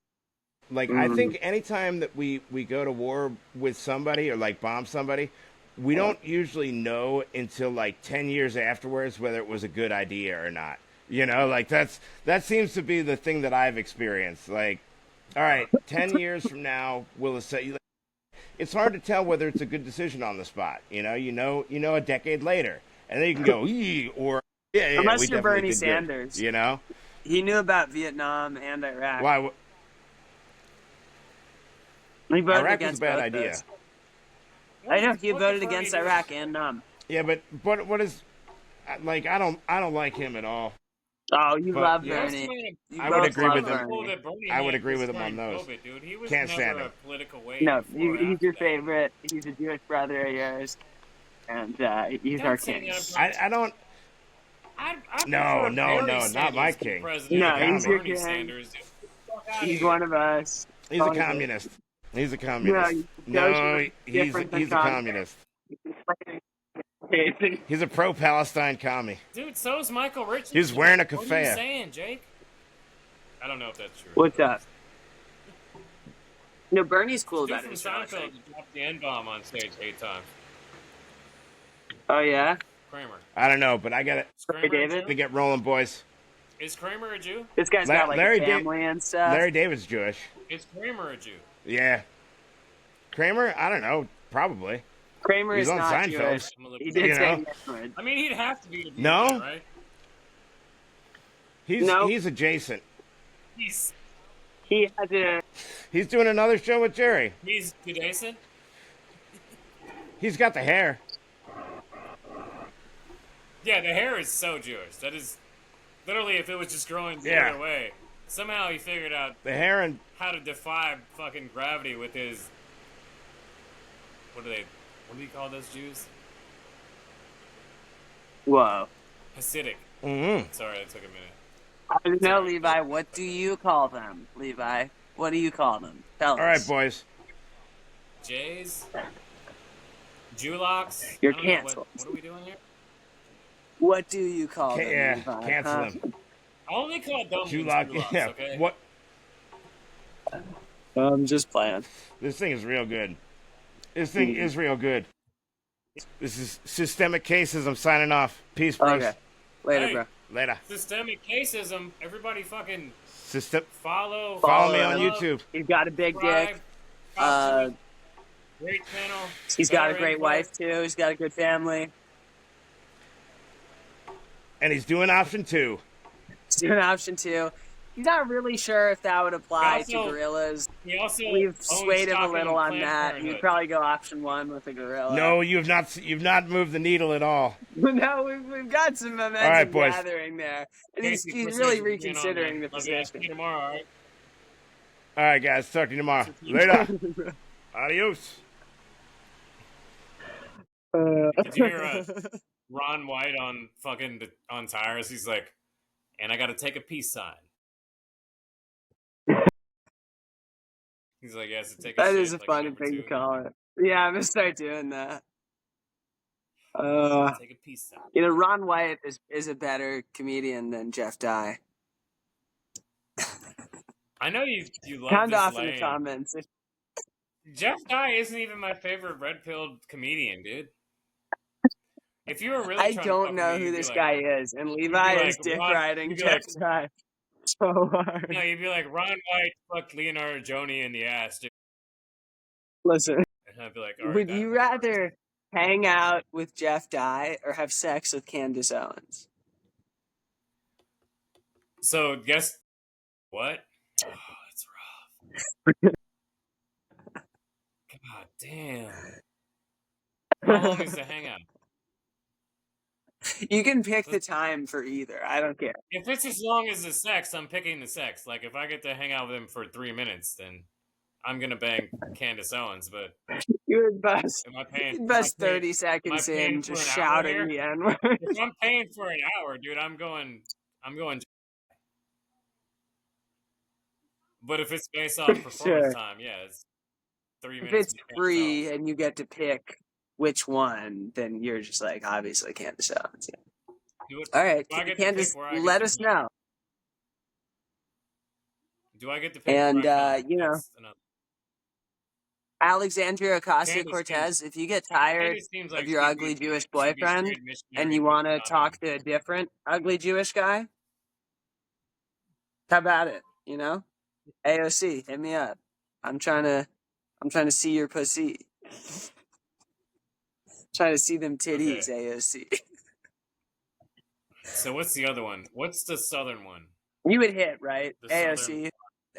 Speaker 4: Like I think anytime that we go to war with somebody or like bomb somebody, we don't usually know until like 10 years afterwards whether it was a good idea or not. You know, like that seems to be the thing that I've experienced. Like, all right, 10 years from now, we'll say it's hard to tell whether it's a good decision on the spot. You know a decade later, and then you can go, or yeah,
Speaker 1: Unless
Speaker 4: we
Speaker 1: you're
Speaker 4: definitely
Speaker 1: Bernie
Speaker 4: did good,"
Speaker 1: Sanders.
Speaker 4: you know,
Speaker 1: He knew about Vietnam and Iraq.
Speaker 4: why?
Speaker 1: He voted
Speaker 4: Iraq was a
Speaker 1: against
Speaker 4: bad
Speaker 1: both
Speaker 4: idea.
Speaker 1: those. I know he voted against Iraq and
Speaker 4: Yeah, but what is like? I don't like him at all.
Speaker 1: Oh, you
Speaker 4: But
Speaker 1: love
Speaker 4: yeah,
Speaker 1: Bernie. You
Speaker 4: I would
Speaker 1: both
Speaker 4: agree
Speaker 1: love
Speaker 4: with him.
Speaker 1: Bernie.
Speaker 4: I would agree with him on those.
Speaker 3: COVID, dude. He was
Speaker 4: Can't stand
Speaker 3: never a
Speaker 4: him.
Speaker 3: political wave
Speaker 1: No,
Speaker 3: before or
Speaker 1: he's
Speaker 3: after
Speaker 1: your
Speaker 3: that.
Speaker 1: favorite. He's a Jewish brother of yours, and he's our
Speaker 3: Don't say
Speaker 1: king.
Speaker 3: that.
Speaker 4: I don't.
Speaker 3: I
Speaker 4: No,
Speaker 3: prefer
Speaker 4: no,
Speaker 3: Barry
Speaker 4: no, not my
Speaker 3: Sanders to
Speaker 4: king.
Speaker 3: president
Speaker 1: No,
Speaker 3: than
Speaker 1: he's your
Speaker 3: Bernie
Speaker 1: king.
Speaker 3: Sanders. Get the fuck outta
Speaker 1: He's
Speaker 3: here.
Speaker 1: one of us.
Speaker 4: He's a communist. He's a
Speaker 1: No,
Speaker 4: communist. No, he's a communist. He's a pro-Palestine commie.
Speaker 3: Dude, so's Michael Richards.
Speaker 4: He's wearing a
Speaker 3: What are you
Speaker 4: keffiyeh.
Speaker 3: saying, Jake? I don't know if that's true.
Speaker 1: What's up? No, Bernie's cool
Speaker 3: Dude
Speaker 1: about
Speaker 3: from
Speaker 1: his show, I
Speaker 3: Seinfeld
Speaker 1: think.
Speaker 3: dropped the N-bomb on stage 8 times.
Speaker 1: Oh yeah.
Speaker 3: Kramer.
Speaker 4: I don't know, but I got
Speaker 3: Kramer a
Speaker 1: David?
Speaker 3: Jew?
Speaker 4: to get rolling, boys.
Speaker 3: Is Kramer a Jew?
Speaker 1: This guy's got like
Speaker 4: Larry
Speaker 1: a family and stuff.
Speaker 4: Larry David's Jewish.
Speaker 3: Is Kramer a Jew?
Speaker 4: Yeah. Kramer? I don't know. Probably.
Speaker 1: Kramer
Speaker 4: He's
Speaker 1: is
Speaker 4: on
Speaker 1: not
Speaker 4: Seinfeld.
Speaker 1: Jewish. He did
Speaker 4: You
Speaker 1: say
Speaker 4: know?
Speaker 1: Jewish.
Speaker 3: I mean, he'd have to be a Jew,
Speaker 4: No?
Speaker 3: right?
Speaker 4: He's adjacent.
Speaker 1: He has a.
Speaker 4: He's doing another show with Jerry.
Speaker 3: He's adjacent?
Speaker 4: He's got the hair.
Speaker 3: Yeah, the hair is so Jewish. That is literally if it was just growing the
Speaker 4: Yeah.
Speaker 3: other way. Somehow he figured out
Speaker 4: The hair and
Speaker 3: how to defy fucking gravity with his. What do you call those Jews?
Speaker 1: Whoa.
Speaker 3: Hasidic.
Speaker 4: Mm-hmm.
Speaker 3: Sorry, that took a minute.
Speaker 1: I don't know, Levi. What do you call them, Levi? What do you call them? Tell us.
Speaker 4: All right, boys.
Speaker 3: Jays? Jewlocks?
Speaker 1: You're
Speaker 3: I don't know,
Speaker 1: canceled.
Speaker 3: What are we doing here?
Speaker 1: What do you call them,
Speaker 4: Yeah,
Speaker 1: Levi?
Speaker 4: cancel him.
Speaker 3: I only call dumplings
Speaker 4: Jewlock.
Speaker 3: Jewlocks,
Speaker 4: Yeah.
Speaker 3: okay?
Speaker 4: What?
Speaker 1: I'm just playing.
Speaker 4: This thing is real good. This thing is real good. This is Systemic Cases. I'm signing off. Peace, bros.
Speaker 1: Okay. Later,
Speaker 3: Hey.
Speaker 1: bro.
Speaker 4: Later.
Speaker 3: Systemic caseism. Everybody fucking
Speaker 4: System.
Speaker 3: follow
Speaker 4: me on
Speaker 3: love,
Speaker 4: YouTube.
Speaker 1: He's got a big
Speaker 3: subscribe,
Speaker 1: dick.
Speaker 3: great channel.
Speaker 1: He's got a
Speaker 3: better
Speaker 1: great
Speaker 3: input.
Speaker 1: wife too. He's got a good family.
Speaker 4: And he's doing option 2.
Speaker 1: He's doing option 2. He's not really sure if that would apply
Speaker 3: He also-
Speaker 1: to gorillas.
Speaker 3: He also
Speaker 1: We've
Speaker 3: owns
Speaker 1: swayed him a
Speaker 3: stock in
Speaker 1: little on
Speaker 3: Planned
Speaker 1: that.
Speaker 3: Parenthood.
Speaker 1: He'd probably go option 1 with a gorilla.
Speaker 4: No, you've not moved the needle at all.
Speaker 1: No, we've got some momentum
Speaker 4: All right, boys.
Speaker 1: gathering there. And
Speaker 3: Casey,
Speaker 1: he's
Speaker 3: appreciate
Speaker 1: really
Speaker 3: you being on,
Speaker 1: reconsidering
Speaker 3: man.
Speaker 1: the
Speaker 3: Love you.
Speaker 1: position.
Speaker 3: See you tomorrow, all right?
Speaker 4: All right, guys. Talk to you tomorrow. Later. Adios.
Speaker 3: Did you hear Ron White on on Tires? He's like, and I got to take a peace sign. He's like, yes, to take a
Speaker 1: That
Speaker 3: shit,
Speaker 1: is a
Speaker 3: like
Speaker 1: funny
Speaker 3: number
Speaker 1: thing to
Speaker 3: 2.
Speaker 1: call it. Yeah, I'm gonna start doing that.
Speaker 3: Take a peace sign.
Speaker 1: You know, Ron White is a better comedian than Jeff Dye.
Speaker 3: I know you love
Speaker 1: Pound
Speaker 3: this
Speaker 1: off in
Speaker 3: lane.
Speaker 1: the comments.
Speaker 3: Jeff Dye isn't even my favorite red-pilled comedian, dude. If you were really
Speaker 1: I
Speaker 3: trying to
Speaker 1: don't
Speaker 3: fuck
Speaker 1: know
Speaker 3: me,
Speaker 1: who
Speaker 3: you'd be
Speaker 1: this
Speaker 3: like-
Speaker 1: guy is, and
Speaker 3: you'd
Speaker 1: Levi
Speaker 3: be
Speaker 1: is
Speaker 3: like,
Speaker 1: dick
Speaker 3: Ron-
Speaker 1: riding
Speaker 3: you'd be
Speaker 1: Jeff
Speaker 3: like-
Speaker 1: Dye so hard.
Speaker 3: No, you'd be like, Ron White fucked Leonardo Joni in the ass, dude.
Speaker 1: Listen,
Speaker 3: And I'd be like, all right,
Speaker 1: would
Speaker 3: that-
Speaker 1: you rather hang out with Jeff Dye or have sex with Candace Owens?
Speaker 3: So, guess what? Oh, that's rough. God damn. How long is the hangout?
Speaker 1: You can pick the time for either. I don't care.
Speaker 3: If it's as long as the sex, I'm picking the sex. Like, if I get to hang out with him for 3 minutes, then I'm gonna bang Candace Owens, but
Speaker 1: You would bust.
Speaker 3: am I paying?
Speaker 1: You'd bust
Speaker 3: am I paying-
Speaker 1: 30 seconds
Speaker 3: am I paying
Speaker 1: in,
Speaker 3: for
Speaker 1: just
Speaker 3: an hour
Speaker 1: shouting
Speaker 3: here?
Speaker 1: the N-word.
Speaker 3: If I'm paying for an hour, dude, I'm going. But if it's based off performance
Speaker 1: Sure.
Speaker 3: time, yeah, it's 3
Speaker 1: If
Speaker 3: minutes.
Speaker 1: it's free and you get to pick which one, then you're just like, obviously Candace Owens. Yeah. All right,
Speaker 3: Do I get to
Speaker 1: Candace,
Speaker 3: pick where I get
Speaker 1: let
Speaker 3: to
Speaker 1: us
Speaker 3: pick?
Speaker 1: know.
Speaker 3: Do I get to pick?
Speaker 1: And,
Speaker 3: where I come?
Speaker 1: you know,
Speaker 3: That's another-
Speaker 1: Alexandria
Speaker 3: Candace
Speaker 1: Ocasio-Cortez, if you get tired
Speaker 3: Candace seems like
Speaker 1: of your
Speaker 3: she'd
Speaker 1: ugly
Speaker 3: be-
Speaker 1: Jewish
Speaker 3: she'd be straight
Speaker 1: boyfriend
Speaker 3: missionary
Speaker 1: and you want to
Speaker 3: with
Speaker 1: talk to a different ugly Jewish guy, how about it? You know, AOC, hit me up. I'm trying to see your pussy. Trying to see them titties, AOC.
Speaker 3: So what's the other one? What's the southern one?
Speaker 1: You would hit, right?
Speaker 3: The
Speaker 1: AOC.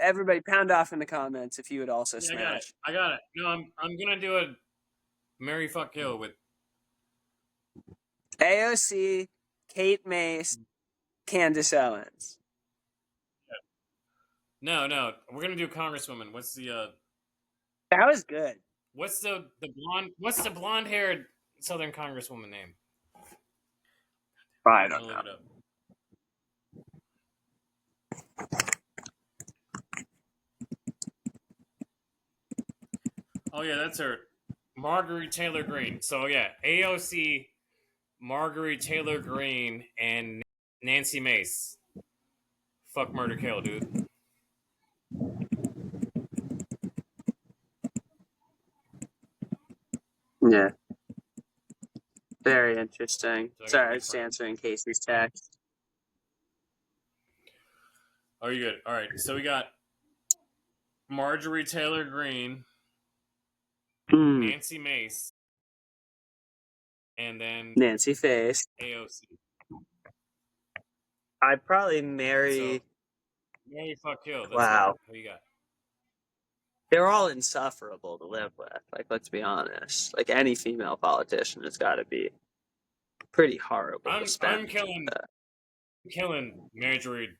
Speaker 1: Everybody pound off in the comments if you would also
Speaker 3: Yeah, I got it.
Speaker 1: smash.
Speaker 3: I got it. No, I'm gonna do a Marry Fuck Kill with
Speaker 1: AOC, Kate Mace, Candace Owens.
Speaker 3: No, we're gonna do Congresswoman. What's the
Speaker 1: That was good.
Speaker 3: What's the blonde haired Southern Congresswoman name?
Speaker 1: I don't know.
Speaker 3: Look it up. Oh yeah, that's her. Marguerite Taylor Greene. So yeah, AOC, Marguerite Taylor Greene, and Nancy Mace. Fuck, murder, kill, dude.
Speaker 1: Yeah. Very interesting. Sorry, I was answering Casey's text.
Speaker 3: Oh, you good? All right. So we got Marjorie Taylor Greene, Nancy Mace, and then
Speaker 1: Nancy Face.
Speaker 3: AOC.
Speaker 1: I'd probably marry.
Speaker 3: Mary fuck kill. That's
Speaker 1: Wow.
Speaker 3: Who you got?
Speaker 1: They're all insufferable to live with. Like, let's be honest. Like, any female politician has got to be pretty horrible to spend.
Speaker 3: I'm killing Marjorie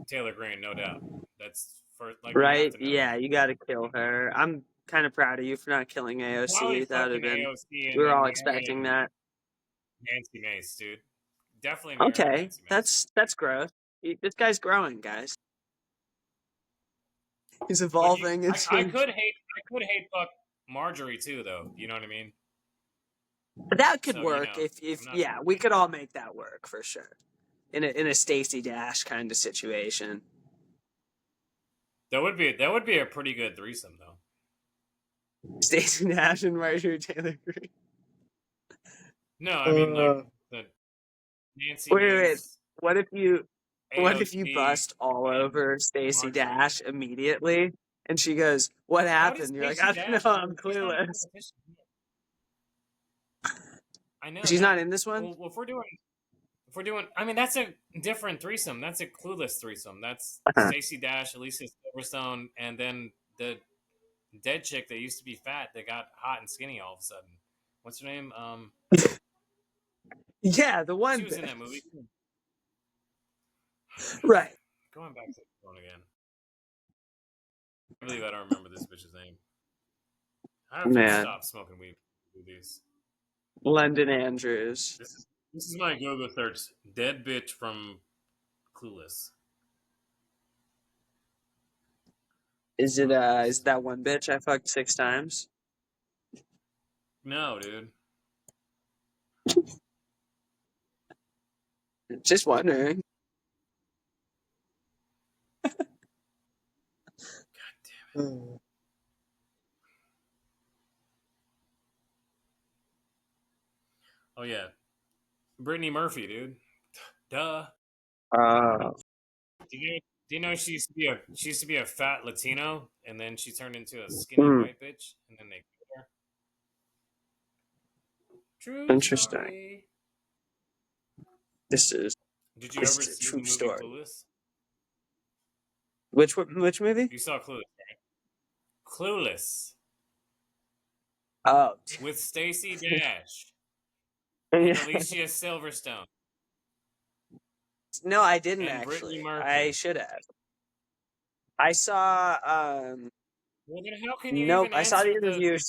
Speaker 3: Taylor Greene, no doubt. That's for like
Speaker 1: right. Yeah, you got to kill her. I'm kind of proud of you for not killing AOC. That would have been.
Speaker 3: AOC
Speaker 1: We were all expecting that.
Speaker 3: Nancy Mace, dude. Definitely.
Speaker 1: Okay, that's growth. This guy's growing, guys. He's evolving.
Speaker 3: I could hate fuck Marjorie too, though. You know what I mean?
Speaker 1: That could work if we could all make that work for sure. In a Stacey Dash kind of situation.
Speaker 3: That would be a pretty good threesome, though.
Speaker 1: Stacey Dash and Marjorie Taylor Greene.
Speaker 3: No, I mean like the Nancy.
Speaker 1: Wait. What if you bust all over Stacey Dash immediately, and she goes, "What happened?" You're like, "I don't know. I'm clueless."
Speaker 3: I know
Speaker 1: she's not in this one.
Speaker 3: Well, if we're doing, I mean, that's a different threesome. That's a clueless threesome. That's Stacey Dash, Alicia Silverstone, and then the dead chick that used to be fat that got hot and skinny all of a sudden. What's her name?
Speaker 1: Yeah, the one.
Speaker 3: She was in that movie.
Speaker 1: Right.
Speaker 3: Going back to the phone again. I believe I don't remember this bitch's name. I have to stop smoking weed to do these.
Speaker 1: London Andrews.
Speaker 3: This is my Google search. Dead bitch from Clueless.
Speaker 1: Is that one bitch I fucked 6 times?
Speaker 3: No, dude.
Speaker 1: Just wondering.
Speaker 3: God damn it. Oh yeah, Brittany Murphy, dude. Duh. Do you know she used to be a fat Latino, and then she turned into a skinny white bitch, and then they killed her. True.
Speaker 1: Interesting.
Speaker 3: Story.
Speaker 1: This is.
Speaker 3: Did you
Speaker 1: this
Speaker 3: ever
Speaker 1: is a
Speaker 3: see
Speaker 1: true
Speaker 3: the movie
Speaker 1: story.
Speaker 3: Clueless?
Speaker 1: Which movie?
Speaker 3: You saw Clueless, right? Clueless.
Speaker 1: Oh.
Speaker 3: With Stacey Dash. And Alicia Silverstone.
Speaker 1: No, I didn't
Speaker 3: and
Speaker 1: actually.
Speaker 3: Murphy.
Speaker 1: I should have. I saw.
Speaker 3: Well, then how can you
Speaker 1: nope,
Speaker 3: even
Speaker 1: I saw the
Speaker 3: answer
Speaker 1: interview.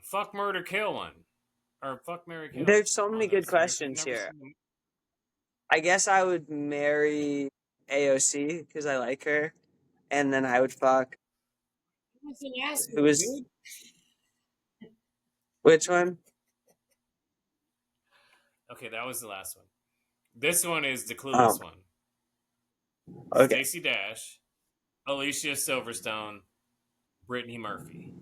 Speaker 3: Fuck, murder, kill one, or fuck, marry, kill.
Speaker 1: There's so many good questions here. I guess I would marry AOC because I like her, and then I would fuck.
Speaker 3: What's the last
Speaker 1: Who
Speaker 3: one,
Speaker 1: was?
Speaker 3: dude?
Speaker 1: Which one?
Speaker 3: Okay, that was the last one. This one is the Clueless one.
Speaker 1: Okay.
Speaker 3: Stacey Dash, Alicia Silverstone, Brittany Murphy.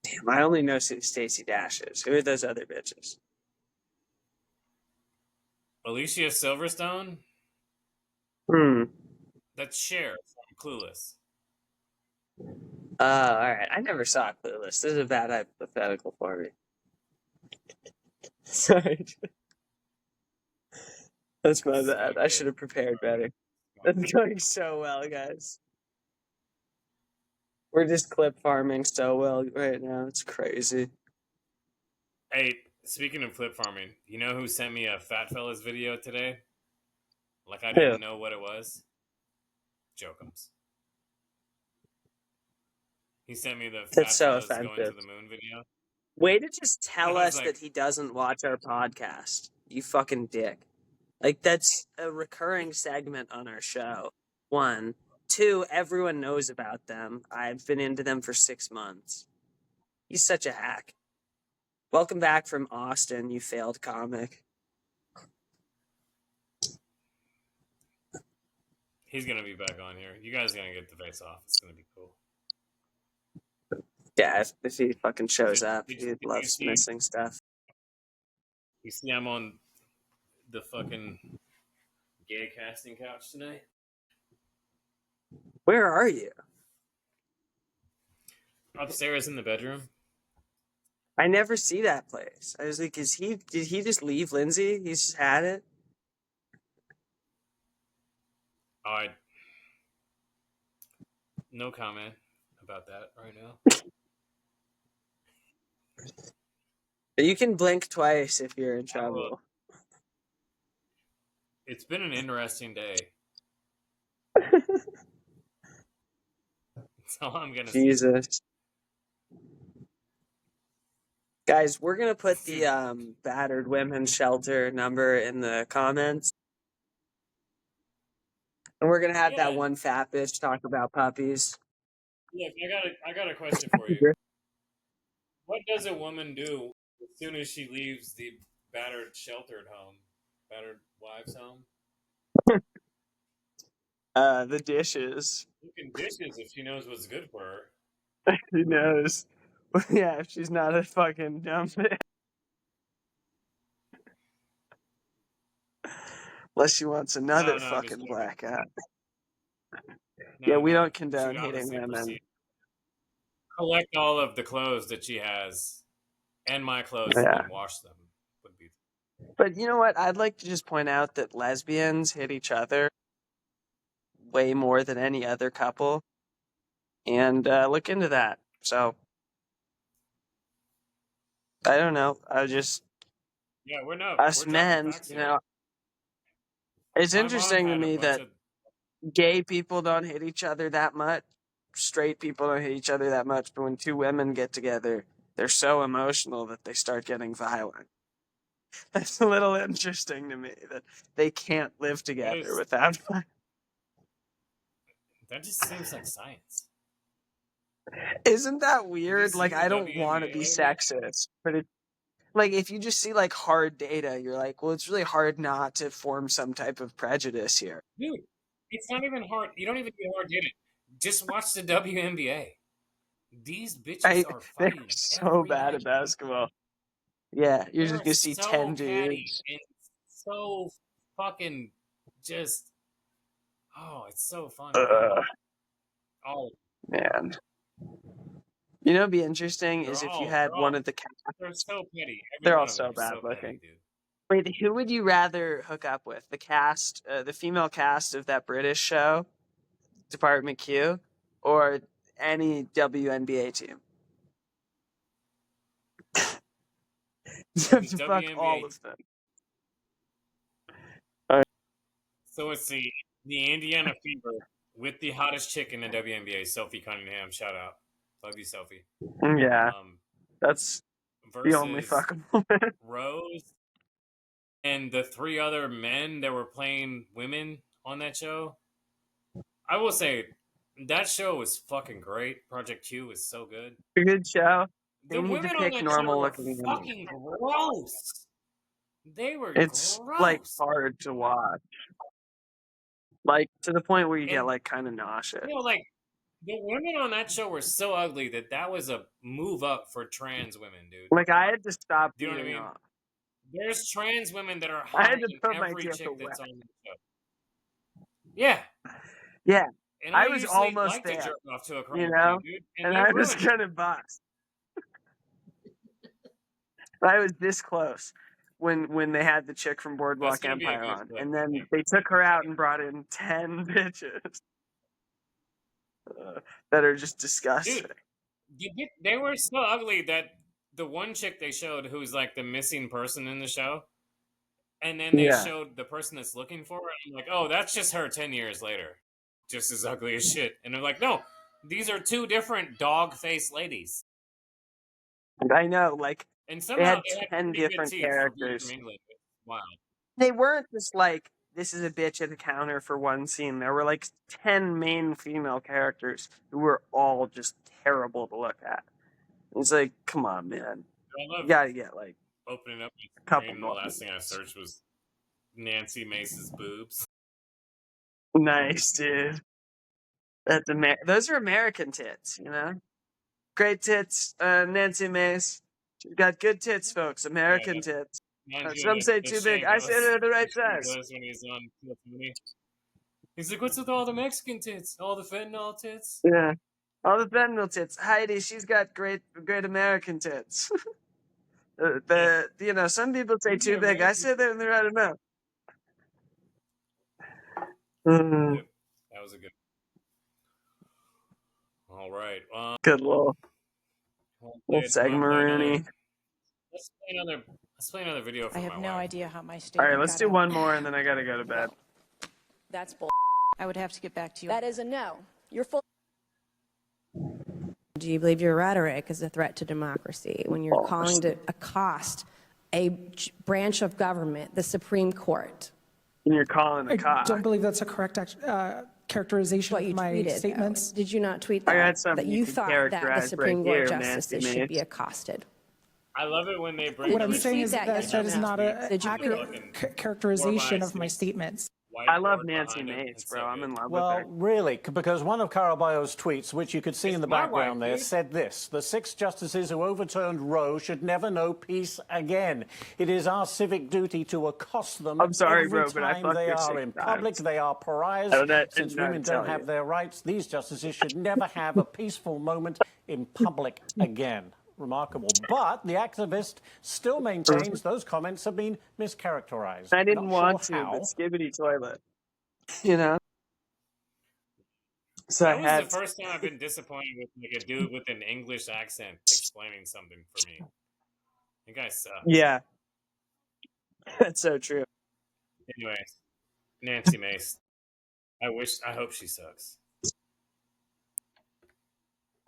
Speaker 1: Damn, I only know Stacey Dashes. Who are those other bitches?
Speaker 3: Alicia Silverstone? That's Cher from Clueless.
Speaker 1: All right. I never saw Clueless. This is a bad hypothetical for me. Sorry. That's my bad. I should have prepared better. That's going so well, guys. We're just clip farming so well right now. It's crazy.
Speaker 3: Hey, Speaking of flip farming, you know who sent me a Fat Fellas video today? Like I
Speaker 1: Who?
Speaker 3: didn't know what it was. Jokums. He sent me the
Speaker 1: That's
Speaker 3: Fat
Speaker 1: so
Speaker 3: Fellas going to
Speaker 1: offensive.
Speaker 3: the moon video.
Speaker 1: Way to just tell
Speaker 3: I was
Speaker 1: us
Speaker 3: like,
Speaker 1: that he doesn't watch our podcast. You fucking dick. Like, that's a recurring segment on our show. 1. 2, everyone knows about them. I've been into them for 6 months. He's such a hack. Welcome back from Austin, you failed comic.
Speaker 3: he's gonna be back on here. You guys are gonna get the face off. It's gonna be cool.
Speaker 1: Yeah, if he fucking shows up,
Speaker 3: Did
Speaker 1: he
Speaker 3: you
Speaker 1: loves
Speaker 3: see-
Speaker 1: missing stuff.
Speaker 3: You see, I'm on the fucking gay casting couch tonight.
Speaker 1: Where are you?
Speaker 3: Upstairs in the bedroom.
Speaker 1: I never see that place. I was like, did he just leave Lindsay? He's just had it?
Speaker 3: No comment about that right now.
Speaker 1: You can blink twice if you're in trouble.
Speaker 3: It's been an interesting day. That's all I'm gonna say.
Speaker 1: Jesus. Guys, we're going to put the battered women's shelter number in the comments. And we're going to have that one fat bitch talk about puppies.
Speaker 3: Look, I got a question for you. What does a woman do as soon as she leaves the battered wives' home?
Speaker 1: The dishes.
Speaker 3: Cooking dishes if she knows what's good for her.
Speaker 1: Who knows? Yeah, if she's not a fucking dumb bitch. Unless she wants another fucking blackout. Yeah, we don't condone hating women.
Speaker 3: Collect all of the clothes that she has and my clothes and wash them.
Speaker 1: But you know what? I'd like to just point out that lesbians hit each other way more than any other couple. And look into that. So, I don't know.
Speaker 3: Yeah, we're not.
Speaker 1: Us men, you know. It's interesting to me that gay people don't hit each other that much. Straight people don't hit each other that much. But when two women get together, they're so emotional that they start getting violent. That's a little interesting to me that they can't live together without violence.
Speaker 3: That just seems like science.
Speaker 1: Isn't that weird? Like, I don't want to be sexist, but like, if you just see like hard data, you're like, well, it's really hard not to form some type of prejudice here.
Speaker 3: Dude, it's not even hard. You don't even need hard data. Just watch the WNBA. These bitches are
Speaker 1: They're
Speaker 3: fighting
Speaker 1: so bad at basketball. Yeah, you're just gonna see 10 dudes.
Speaker 3: And so fucking just, oh, it's so funny. Oh
Speaker 1: man, you know, what'd be interesting is if you had one of the cast.
Speaker 3: They're so petty.
Speaker 1: They're all so bad looking. Wait, who would you rather hook up with? The cast, the female cast of that British show, Department Q, or any WNBA team? You have to fuck all of them.
Speaker 3: So it's the Indiana Fever with the hottest chick in the WNBA, Sophie Cunningham. Shout out. Love you, Sophie.
Speaker 1: Yeah. That's the only fucking woman.
Speaker 3: Rose and the 3 other men that were playing women on that show. I will say that show was fucking great. Project Q was so good.
Speaker 1: A good show. They
Speaker 3: The
Speaker 1: need
Speaker 3: women
Speaker 1: to
Speaker 3: on
Speaker 1: pick
Speaker 3: that
Speaker 1: normal
Speaker 3: show were
Speaker 1: looking women.
Speaker 3: fucking gross. They were
Speaker 1: It's
Speaker 3: gross.
Speaker 1: like hard to watch. Like to the point where you get like kind of nauseous.
Speaker 3: You know, like the women on that show were so ugly that was a move up for trans women, dude.
Speaker 1: Like I had to stop
Speaker 3: Do you know what I
Speaker 1: beating
Speaker 3: mean?
Speaker 1: off.
Speaker 3: There's trans women that are
Speaker 1: I
Speaker 3: hotter
Speaker 1: had to
Speaker 3: than
Speaker 1: put my
Speaker 3: every
Speaker 1: dick
Speaker 3: chick
Speaker 1: away.
Speaker 3: that's on the show. Yeah.
Speaker 1: Yeah.
Speaker 3: And
Speaker 1: I was
Speaker 3: usually
Speaker 1: almost
Speaker 3: like
Speaker 1: there.
Speaker 3: to jerk off to a
Speaker 1: You
Speaker 3: crime
Speaker 1: know?
Speaker 3: scene, dude,
Speaker 1: And
Speaker 3: they
Speaker 1: I was
Speaker 3: ruined it.
Speaker 1: gonna bust. I was this close when they had the chick from Boardwalk
Speaker 3: gonna be a
Speaker 1: Empire
Speaker 3: good
Speaker 1: on.
Speaker 3: clip,
Speaker 1: And then they took her out and brought in 10 bitches. That are just disgusting.
Speaker 3: Dude, they were so ugly that the one chick they showed who's like the missing person in the show, and then they showed the person that's looking for her. And I'm like, oh, that's just her 10 years later, just as ugly as shit. And they're like, no, these are two different dog-faced ladies.
Speaker 1: I know, like,
Speaker 3: And
Speaker 1: they
Speaker 3: somehow
Speaker 1: had
Speaker 3: they had
Speaker 1: 10
Speaker 3: pretty good
Speaker 1: different
Speaker 3: teeth for being
Speaker 1: characters.
Speaker 3: from England. Wow.
Speaker 1: They weren't just like, this is a bitch at the counter for one scene. There were like 10 main female characters who were all just terrible to look at. It's like, come on, man. You gotta get like
Speaker 3: Opening up my
Speaker 1: a couple
Speaker 3: screen, the
Speaker 1: more.
Speaker 3: last thing I searched was Nancy Mace's boobs.
Speaker 1: Nice, dude. Those are American tits, you know? Great tits, Nancy Mace. She's got good tits, folks. American tits. Some say too big. I say they're the right size.
Speaker 3: When he's on Tony. He's like, what's with all the Mexican tits? All the fentanyl tits?
Speaker 1: Yeah. All the fentanyl tits. Heidi, she's got great American tits. Some people say too big. I say they're in the right amount.
Speaker 3: Yep, that was a good. All right.
Speaker 1: Good little segment, Rooney.
Speaker 3: Let's play another video from
Speaker 5: I have
Speaker 3: my
Speaker 5: no
Speaker 3: wife.
Speaker 5: idea how my
Speaker 1: All
Speaker 5: statement
Speaker 1: right, let's
Speaker 5: got
Speaker 1: do
Speaker 5: out.
Speaker 1: one more, and then I gotta go to bed.
Speaker 6: That's bull.
Speaker 5: I would have to get back to you.
Speaker 6: That is a no. You're full.
Speaker 15: Do you believe your rhetoric is a threat to democracy when you're calling to accost a branch of government, the Supreme Court?
Speaker 1: And you're calling a cop.
Speaker 16: I don't believe that's a correct characterization of my
Speaker 15: tweeted,
Speaker 16: statements.
Speaker 15: Did you not tweet
Speaker 1: I got
Speaker 15: that?
Speaker 1: something
Speaker 15: That
Speaker 1: you
Speaker 15: you
Speaker 1: can
Speaker 15: thought that the
Speaker 1: characterize
Speaker 15: Supreme
Speaker 1: right
Speaker 15: Court
Speaker 1: here,
Speaker 15: justices
Speaker 1: Nancy
Speaker 15: should
Speaker 1: Mace.
Speaker 15: be accosted?
Speaker 3: I love it when they bring.
Speaker 16: What I'm saying is
Speaker 15: tweet
Speaker 16: that
Speaker 15: that,
Speaker 16: that is
Speaker 15: yes,
Speaker 16: not
Speaker 15: Did
Speaker 16: an
Speaker 15: you
Speaker 16: accurate characterization of my statements.
Speaker 1: I love Nancy Mace, bro. I'm in love with her.
Speaker 17: Well, really, because one of Caraballo's tweets, which you could see in the background there, said this: the 6 justices who overturned Roe should never know peace again. It is our civic duty to accost them
Speaker 1: I'm sorry,
Speaker 17: every
Speaker 1: bro, but I
Speaker 17: time
Speaker 1: fucked
Speaker 17: they
Speaker 1: her
Speaker 17: are
Speaker 1: 6
Speaker 17: in public.
Speaker 1: times.
Speaker 17: They are pariahs.
Speaker 1: I didn't
Speaker 17: Since
Speaker 1: know
Speaker 17: women
Speaker 1: to tell
Speaker 17: don't have
Speaker 1: you.
Speaker 17: their rights, these justices should never have a peaceful moment in public again. Remarkable. But the activist still maintains those comments have been mischaracterized.
Speaker 1: I didn't
Speaker 17: Not
Speaker 1: want
Speaker 17: sure
Speaker 1: to,
Speaker 17: how.
Speaker 1: but skibbity toilet. You know? So
Speaker 3: That
Speaker 1: I
Speaker 3: was
Speaker 1: had
Speaker 3: the first time I've been disappointed with like a dude with an English accent explaining something for me. You guys suck.
Speaker 1: Yeah. That's so true.
Speaker 3: Anyways, Nancy Mace. I hope she sucks.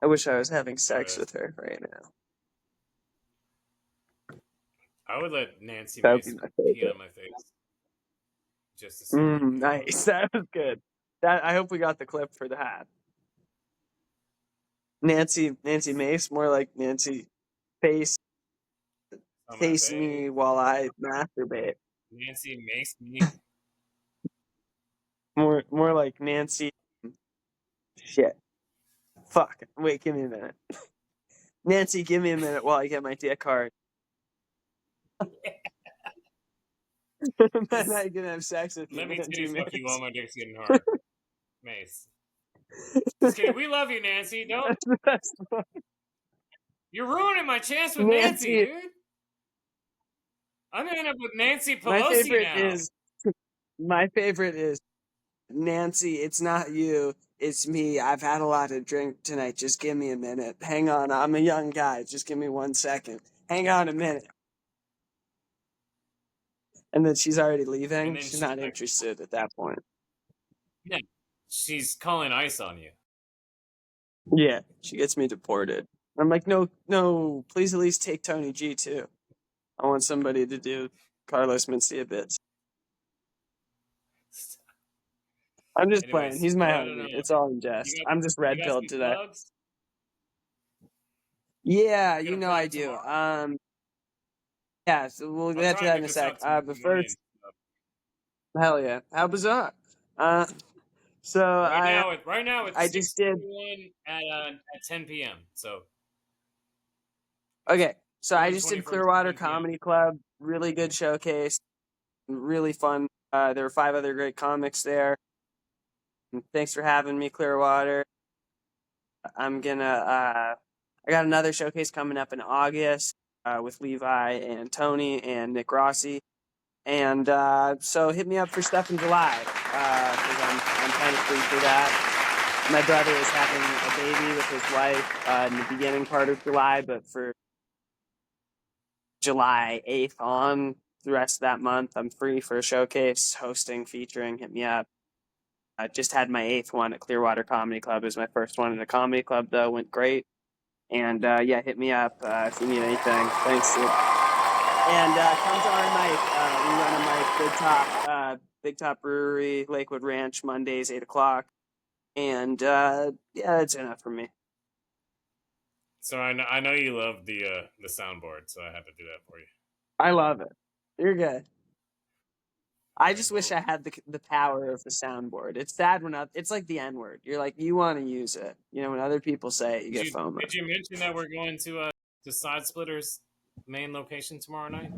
Speaker 1: I wish I was having sex with her right now.
Speaker 3: I would let Nancy
Speaker 1: That would
Speaker 3: Mace
Speaker 1: be my
Speaker 3: pee
Speaker 1: favorite.
Speaker 3: on my face. Just to see.
Speaker 1: Nice. That was good. I hope we got the clip for that. Nancy Mace, more like Nancy face me while I masturbate.
Speaker 3: Nancy Mace me.
Speaker 1: More like Nancy. Shit. Fuck. Wait, give me a minute. Nancy, give me a minute while I get my dick hard. I'm not gonna have sex with you.
Speaker 3: Let me
Speaker 1: Nancy
Speaker 3: titty fuck
Speaker 1: Mace.
Speaker 3: you while my dick's getting hard. Mace. Just kidding. We love you, Nancy. Don't. You're ruining my chance with Nancy, dude. I'm gonna end up with Nancy Pelosi
Speaker 1: My favorite is Nancy. It's not you. It's me. I've had a lot to drink tonight. Just give me a minute. Hang on. I'm a young guy. Just give me 1 second. Hang on a minute. And then she's already leaving.
Speaker 3: then
Speaker 1: She's not interested at that point.
Speaker 3: Yeah. She's calling ICE on you.
Speaker 1: Yeah, she gets me deported. I'm like, no, please at least take Tony G too. I want somebody to do Carlos Mencia bits. I'm just playing. He's my homie. It's all in jest. I'm just red pilled today.
Speaker 3: Plugs?
Speaker 1: Yeah, you know I do. Yeah, so we'll get to that in a sec. But first, hell yeah, how bizarre. So
Speaker 3: right now it's
Speaker 1: I just did.
Speaker 3: At 10 p.m. So
Speaker 1: Okay, so I just
Speaker 3: 21st,
Speaker 1: did Clearwater Comedy Club. Really good showcase. Really fun. There were 5 other great comics there. And thanks for having me, Clearwater. I got another showcase coming up in August with Levi and Tony and Nick Rossi. And so hit me up for stuff in July because I'm kind of free for that. My brother is having a baby with his wife in the beginning part of July, but for July 8th on. The rest of that month, I'm free for a showcase, hosting, featuring. Hit me up. I just had my 8th one at Clearwater Comedy Club. It was my first one in a comedy club, though. Went great. And yeah, hit me up if you need anything. Thanks, dude. And come to our night. We run a night, Big Top Brewery, Lakewood Ranch, Mondays, 8 o'clock. And yeah, that's enough for me.
Speaker 3: So I know you love the soundboard, so I had to do that for you.
Speaker 1: I love it. You're good. I just wish I had the power of the soundboard. It's sad when it's like the N-word. You're like, you want to use it. You know, when other people say it, you get FOMO.
Speaker 3: Did you mention that we're going to Side Splitters main location tomorrow night?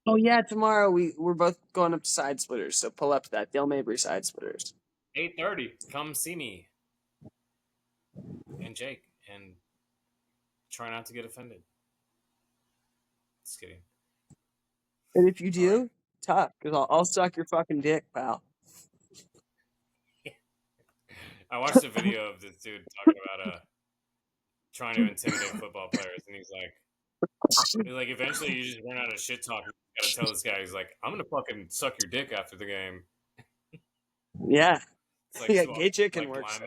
Speaker 1: Oh yeah, tomorrow we're both going up to Side Splitters, so pull up to that Dale Mabry Side Splitters.
Speaker 3: 8:30. Come see me and Jake, and try not to get offended. Just kidding.
Speaker 1: And if you do, tough, because I'll suck your fucking dick, pal.
Speaker 3: I watched a video of this dude talking about trying to intimidate football players, and he's like, eventually you just run out of shit talk. You gotta tell this guy, he's like, I'm gonna fucking suck your dick after the game.
Speaker 1: Yeah.
Speaker 3: It's like,
Speaker 1: yeah,
Speaker 3: so,
Speaker 1: gay chicken
Speaker 3: like,
Speaker 1: works.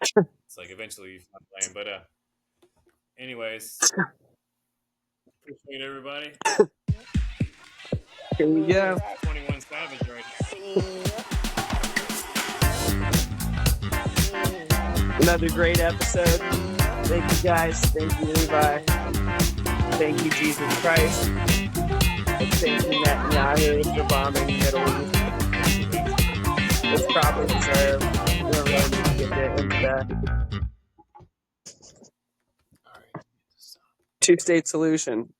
Speaker 3: It's like eventually you stop playing, but anyways, appreciate everybody.
Speaker 1: Here we go.
Speaker 3: 21 Savage right here.
Speaker 1: Another great episode. Thank you guys. Thank you, Levi. Thank you, Jesus Christ. And thank you, Netanyahu, for bombing the Middle East. It's probably deserved. We don't really need to get into that. Two-state solution.